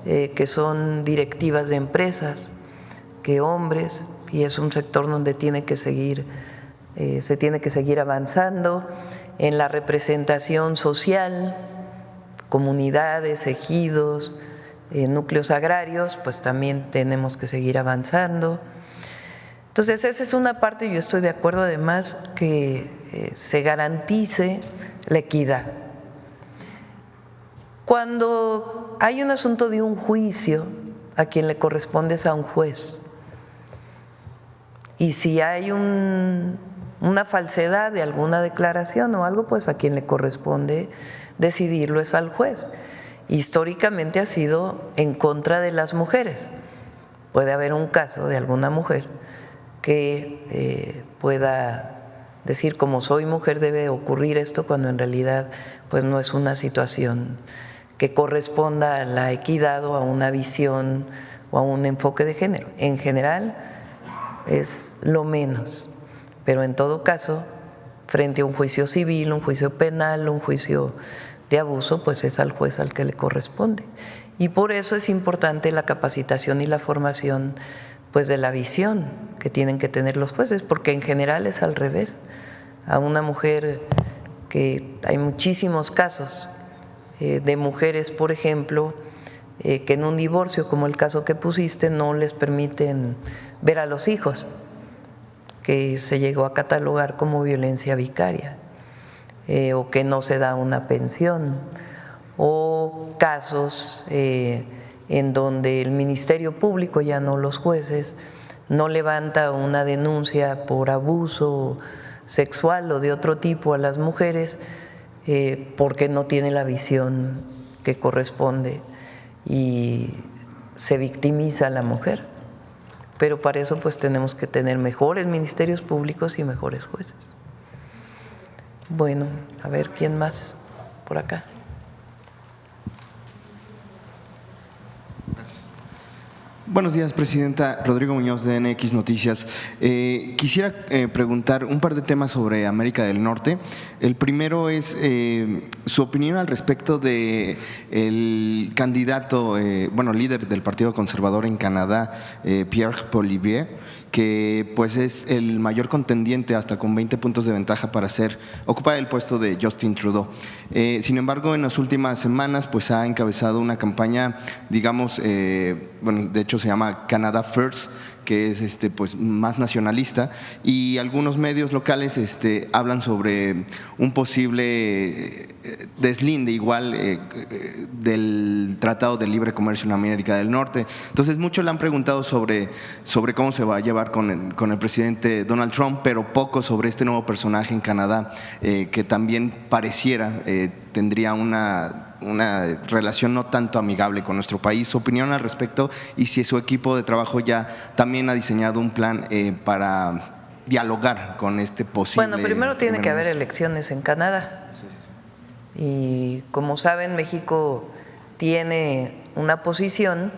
que son directivas de empresas que hombres, y es un sector donde se tiene que seguir avanzando. En la representación social, comunidades, ejidos, núcleos agrarios, pues también tenemos que seguir avanzando. Entonces, esa es una parte, y yo estoy de acuerdo además que se garantice la equidad. Cuando hay un asunto de un juicio, a quien le corresponde es a un juez. Y si hay una falsedad de alguna declaración o algo, pues a quien le corresponde decidirlo es al juez. Históricamente ha sido en contra de las mujeres. Puede haber un caso de alguna mujer que pueda decir, como soy mujer debe ocurrir esto, cuando en realidad pues no es una situación que corresponda a la equidad o a una visión o a un enfoque de género. En general es lo menos, pero en todo caso, frente a un juicio civil, un juicio penal, un juicio de abuso, pues es al juez al que le corresponde. Y por eso es importante la capacitación y la formación pues de la visión que tienen que tener los jueces, porque en general es al revés. A una mujer, que hay muchísimos casos de mujeres, por ejemplo, que en un divorcio, como el caso que pusiste, no les permiten ver a los hijos, que se llegó a catalogar como violencia vicaria, o que no se da una pensión, o casos en donde el Ministerio Público, ya no los jueces, no levanta una denuncia por abuso sexual o de otro tipo a las mujeres porque no tiene la visión que corresponde y se victimiza a la mujer. Pero para eso pues tenemos que tener mejores ministerios públicos y mejores jueces. Bueno, a ver, ¿quién más por acá? Buenos días, Presidenta. Rodrigo Muñoz, de NX Noticias. Quisiera preguntar un par de temas sobre América del Norte. El primero es su opinión al respecto de el candidato, líder del Partido Conservador en Canadá, Pierre Poilievre, que pues es el mayor contendiente, hasta con 20 puntos de ventaja para ocupar el puesto de Justin Trudeau. Sin embargo, en las últimas semanas pues ha encabezado una campaña, digamos, de hecho se llama Canada First, que es pues más nacionalista, y algunos medios locales hablan sobre un posible deslinde igual del Tratado de Libre Comercio en América del Norte. Entonces muchos le han preguntado sobre cómo se va a llevar con el presidente Donald Trump, pero poco sobre este nuevo personaje en Canadá, que también pareciera tendría una relación no tanto amigable con nuestro país. Su opinión al respecto, y si su equipo de trabajo ya también ha diseñado un plan para dialogar con este posible… Bueno, primero tiene que haber elecciones en Canadá. Y como saben, México tiene una posición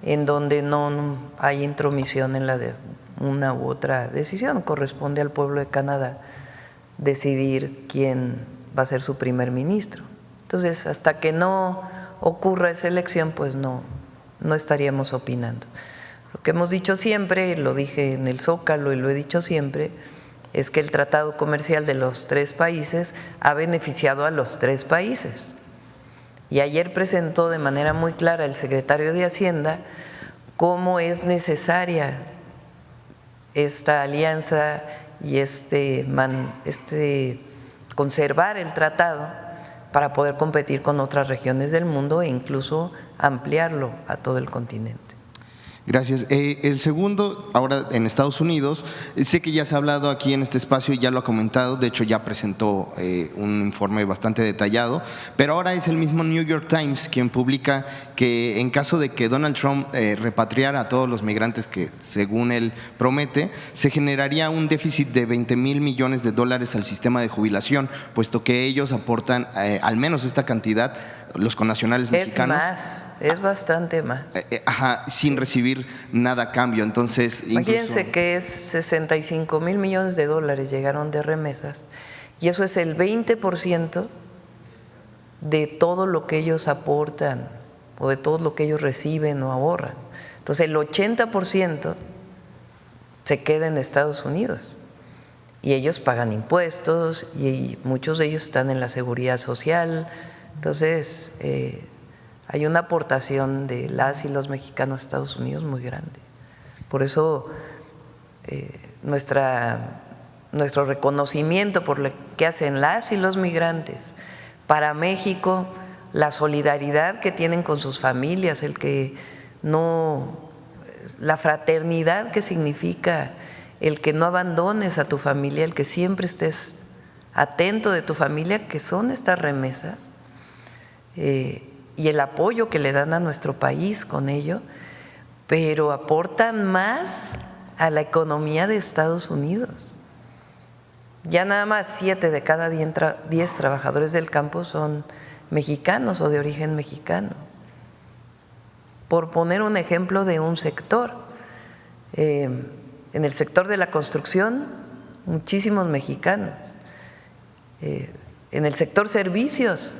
en donde no hay intromisión en la de una u otra decisión. Corresponde al pueblo de Canadá decidir quién va a ser su primer ministro. Entonces, hasta que no ocurra esa elección, pues no estaríamos opinando. Lo que hemos dicho siempre, lo dije en el Zócalo y lo he dicho siempre, es que el tratado comercial de los 3 países ha beneficiado a los 3 países. Y ayer presentó de manera muy clara el secretario de Hacienda cómo es necesaria esta alianza y conservar el tratado para poder competir con otras regiones del mundo e incluso ampliarlo a todo el continente. Gracias. El segundo, ahora en Estados Unidos, sé que ya se ha hablado aquí en este espacio y ya lo ha comentado, de hecho ya presentó un informe bastante detallado, pero ahora es el mismo New York Times quien publica que en caso de que Donald Trump repatriara a todos los migrantes que según él promete, se generaría un déficit de $20,000 millones al sistema de jubilación, puesto que ellos aportan al menos esta cantidad, los connacionales mexicanos. Es más, es bastante más. Sin recibir nada a cambio. Entonces, imagínense que es $65,000 millones llegaron de remesas, y eso es el 20% de todo lo que ellos aportan o de todo lo que ellos reciben o ahorran. Entonces, el 80% se queda en Estados Unidos y ellos pagan impuestos y muchos de ellos están en la seguridad social. Entonces, hay una aportación de las y los mexicanos a Estados Unidos muy grande. Por eso, nuestro reconocimiento por lo que hacen las y los migrantes para México, la solidaridad que tienen con sus familias, la fraternidad que significa el que no abandones a tu familia, el que siempre estés atento de tu familia, que son estas remesas, y el apoyo que le dan a nuestro país con ello, pero aportan más a la economía de Estados Unidos. Ya nada más 7 de cada 10 trabajadores del campo son mexicanos o de origen mexicano. Por poner un ejemplo de un sector, en el sector de la construcción, muchísimos mexicanos. En el sector servicios,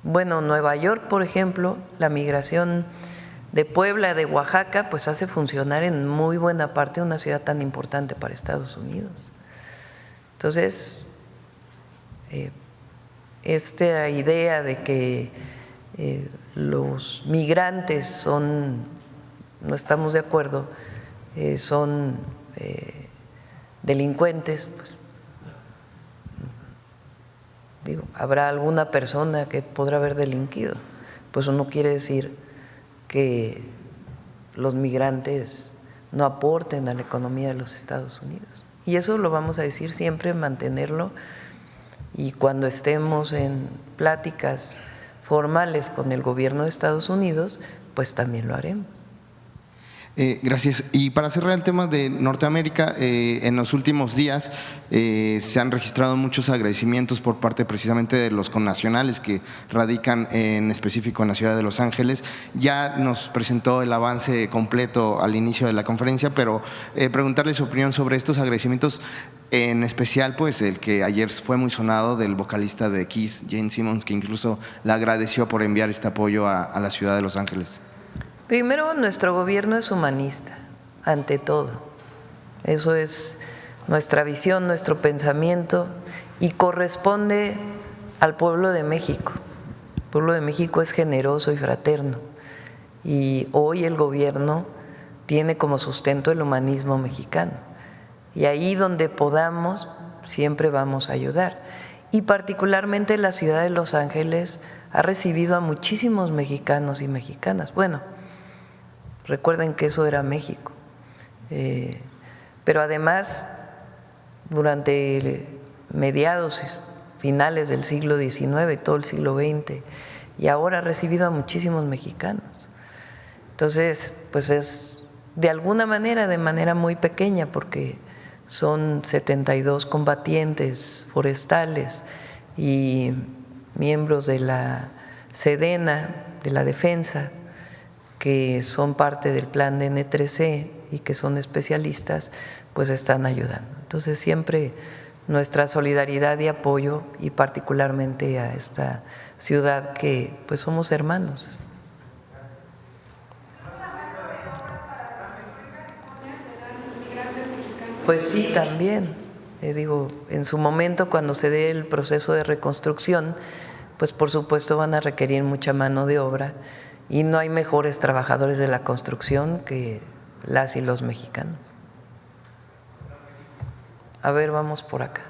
bueno, Nueva York, por ejemplo, la migración de Puebla, de Oaxaca, pues hace funcionar en muy buena parte una ciudad tan importante para Estados Unidos. Entonces, esta idea de que los migrantes no estamos de acuerdo, son delincuentes, pues digo, habrá alguna persona que podrá haber delinquido, pues eso no quiere decir que los migrantes no aporten a la economía de los Estados Unidos. Y eso lo vamos a decir siempre, mantenerlo, y cuando estemos en pláticas formales con el gobierno de Estados Unidos, pues también lo haremos. Gracias. Y para cerrar el tema de Norteamérica, en los últimos días se han registrado muchos agradecimientos por parte precisamente de los connacionales que radican en específico en la ciudad de Los Ángeles. Ya nos presentó el avance completo al inicio de la conferencia, pero preguntarle su opinión sobre estos agradecimientos, en especial pues el que ayer fue muy sonado del vocalista de Kiss, Gene Simmons, que incluso le agradeció por enviar este apoyo a la ciudad de Los Ángeles. Primero, nuestro gobierno es humanista, ante todo. Eso es nuestra visión, nuestro pensamiento, y corresponde al pueblo de México. El pueblo de México es generoso y fraterno, y hoy el gobierno tiene como sustento el humanismo mexicano. Y ahí donde podamos, siempre vamos a ayudar. Y particularmente la ciudad de Los Ángeles ha recibido a muchísimos mexicanos y mexicanas. Bueno, recuerden que eso era México, pero además durante mediados, finales del siglo XIX, todo el siglo XX, y ahora ha recibido a muchísimos mexicanos. Entonces, pues es de alguna manera, de manera muy pequeña, porque son 72 combatientes forestales y miembros de la Sedena, de la Defensa, que son parte del plan de N3C y que son especialistas, pues están ayudando. Entonces siempre nuestra solidaridad y apoyo, y particularmente a esta ciudad que pues somos hermanos. Pues sí, también. Digo, en su momento, cuando se dé el proceso de reconstrucción, pues por supuesto van a requerir mucha mano de obra, y no hay mejores trabajadores de la construcción que las y los mexicanos. A ver, vamos por acá.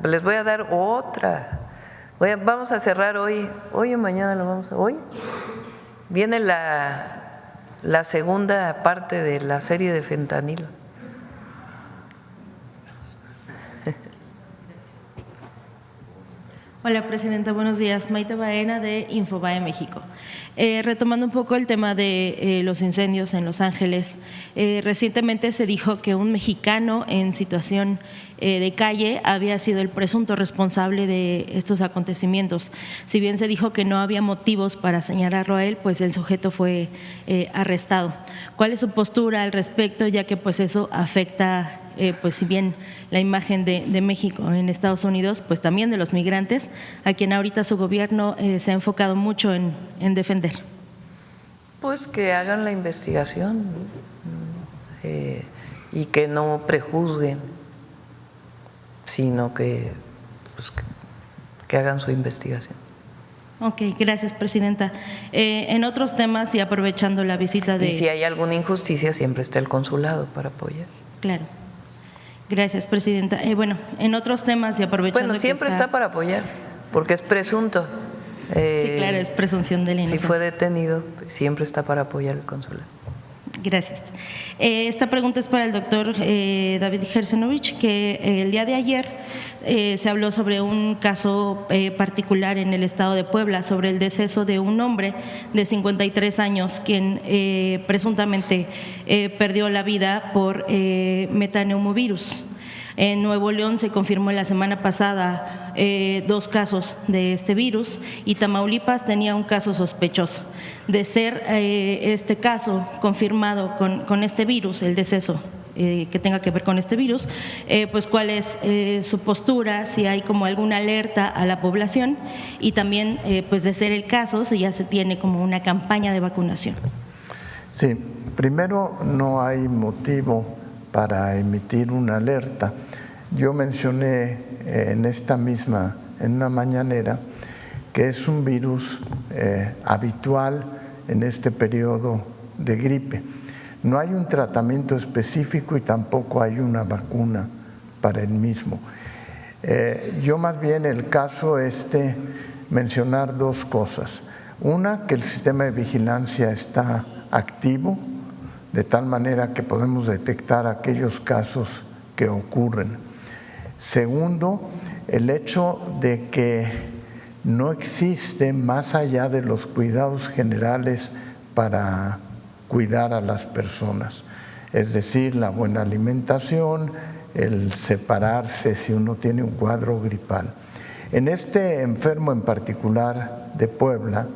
Les voy a dar otra. Vamos a cerrar hoy o mañana lo vamos a. Hoy viene la segunda parte de la serie de fentanilo. Hola, Presidenta, buenos días. Maite Baena, de Infobae México. Retomando un poco el tema de los incendios en Los Ángeles, recientemente se dijo que un mexicano en situación de calle había sido el presunto responsable de estos acontecimientos. Si bien se dijo que no había motivos para señalarlo a él, pues el sujeto fue arrestado. ¿Cuál es su postura al respecto, ya que pues eso afecta pues si bien la imagen de México en Estados Unidos, pues también de los migrantes, a quien ahorita su gobierno se ha enfocado mucho en defender? Pues que hagan la investigación y que no prejuzguen, sino que hagan su investigación. Ok, gracias, Presidenta. En otros temas, y aprovechando la visita de… Y si hay alguna injusticia, siempre está el consulado para apoyar. Claro. Gracias, Presidenta. Bueno, en otros temas y aprovechando… Bueno, siempre está para apoyar, porque es presunto. Sí, claro, es presunción de la inocencia. Si fue detenido, siempre está para apoyar el consulado. Gracias. Esta pregunta es para el doctor David Gersenovich, que el día de ayer se habló sobre un caso particular en el estado de Puebla, sobre el deceso de un hombre de 53 años, quien presuntamente perdió la vida por metaneumovirus. En Nuevo León se confirmó la semana pasada 2 casos de este virus, y Tamaulipas tenía un caso sospechoso. De ser este caso confirmado con este virus, el deceso que tenga que ver con este virus, pues cuál es su postura, si hay como alguna alerta a la población, y también pues de ser el caso, si ya se tiene como una campaña de vacunación. Sí, primero no hay motivo para emitir una alerta. Yo mencioné en una mañanera, que es un virus habitual en este periodo de gripe. No hay un tratamiento específico y tampoco hay una vacuna para el mismo. Yo más bien el caso mencionar 2 cosas. Una, que el sistema de vigilancia está activo, de tal manera que podemos detectar aquellos casos que ocurren. Segundo, el hecho de que no existe, más allá de los cuidados generales para cuidar a las personas, es decir, la buena alimentación, el separarse si uno tiene un cuadro gripal. En este enfermo en particular de Puebla,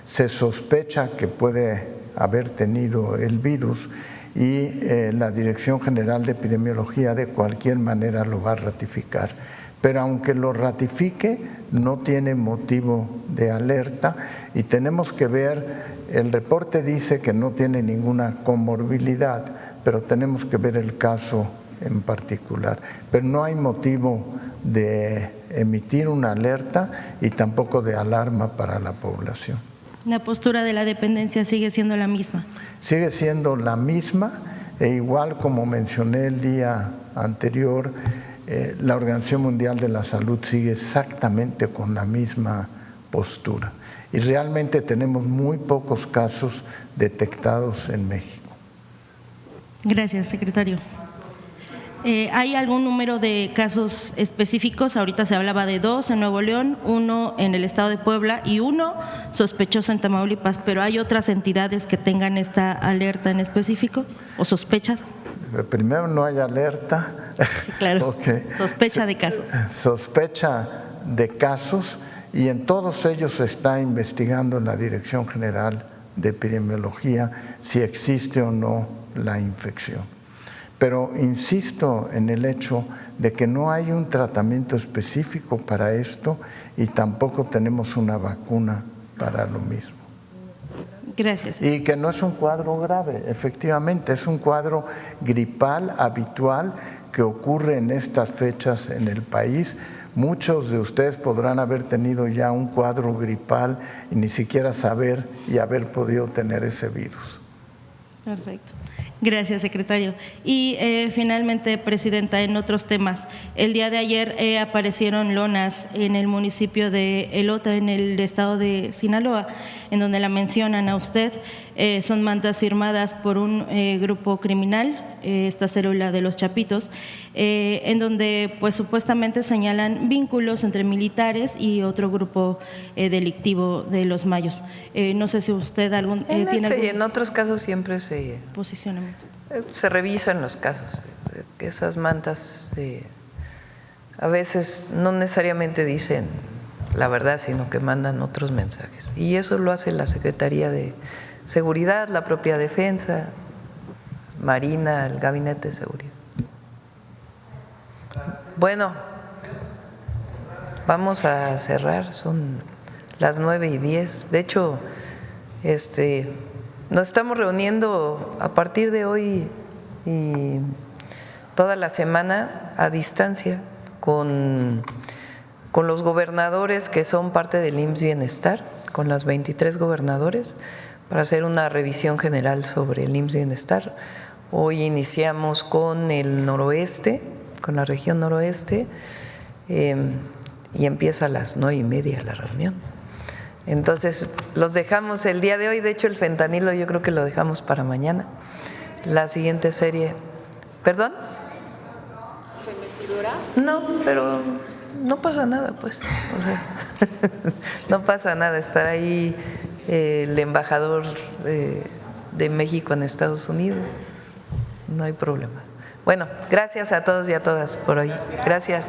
se sospecha que puede haber tenido el virus y la Dirección General de Epidemiología de cualquier manera lo va a ratificar. Pero aunque lo ratifique, no tiene motivo de alerta y tenemos que ver, el reporte dice que no tiene ninguna comorbilidad, pero tenemos que ver el caso en particular. Pero no hay motivo de emitir una alerta y tampoco de alarma para la población. La postura de la dependencia sigue siendo la misma. Sigue siendo la misma e igual como mencioné el día anterior, la Organización Mundial de la Salud sigue exactamente con la misma postura. Y realmente tenemos muy pocos casos detectados en México. Gracias, secretario. ¿Hay algún número de casos específicos? Ahorita se hablaba de 2 en Nuevo León, 1 en el estado de Puebla y 1 sospechoso en Tamaulipas, pero ¿hay otras entidades que tengan esta alerta en específico o sospechas? Primero, no hay alerta. Sí, claro. Okay. Sospecha de casos. Sospecha de casos y en todos ellos se está investigando en la Dirección General de Epidemiología si existe o no la infección. Pero insisto en el hecho de que no hay un tratamiento específico para esto y tampoco tenemos una vacuna para lo mismo. Gracias. Y que no es un cuadro grave, efectivamente, es un cuadro gripal habitual que ocurre en estas fechas en el país. Muchos de ustedes podrán haber tenido ya un cuadro gripal y ni siquiera saber y haber podido tener ese virus. Perfecto. Gracias, secretario. Y finalmente, presidenta, en otros temas, el día de ayer aparecieron lonas en el municipio de Elota, en el estado de Sinaloa, en donde la mencionan a usted. Son mantas firmadas por un grupo criminal, esta célula de los Chapitos, en donde pues supuestamente señalan vínculos entre militares y otro grupo delictivo de los Mayos. No sé si usted tiene algún y en otros casos siempre posicionamiento. Se revisan los casos. Esas mantas a veces no necesariamente dicen la verdad, sino que mandan otros mensajes. Y eso lo hace la Secretaría de Seguridad, la propia Defensa, Marina, el Gabinete de Seguridad. Bueno, vamos a cerrar, son las 9:10. De hecho, nos estamos reuniendo a partir de hoy y toda la semana a distancia con los gobernadores que son parte del IMSS Bienestar, con las 23 gobernadores, para hacer una revisión general sobre el IMSS Bienestar. Hoy iniciamos con el noroeste, con la región noroeste, y empieza a las 9:30 la reunión. Entonces, los dejamos el día de hoy. De hecho, el fentanilo yo creo que lo dejamos para mañana. La siguiente serie. ¿Perdón? ¿Su investidura? No, pero no pasa nada, pues. O sea, no pasa nada. Estar ahí el embajador de México en Estados Unidos, no hay problema. Bueno, gracias a todos y a todas por hoy. Gracias.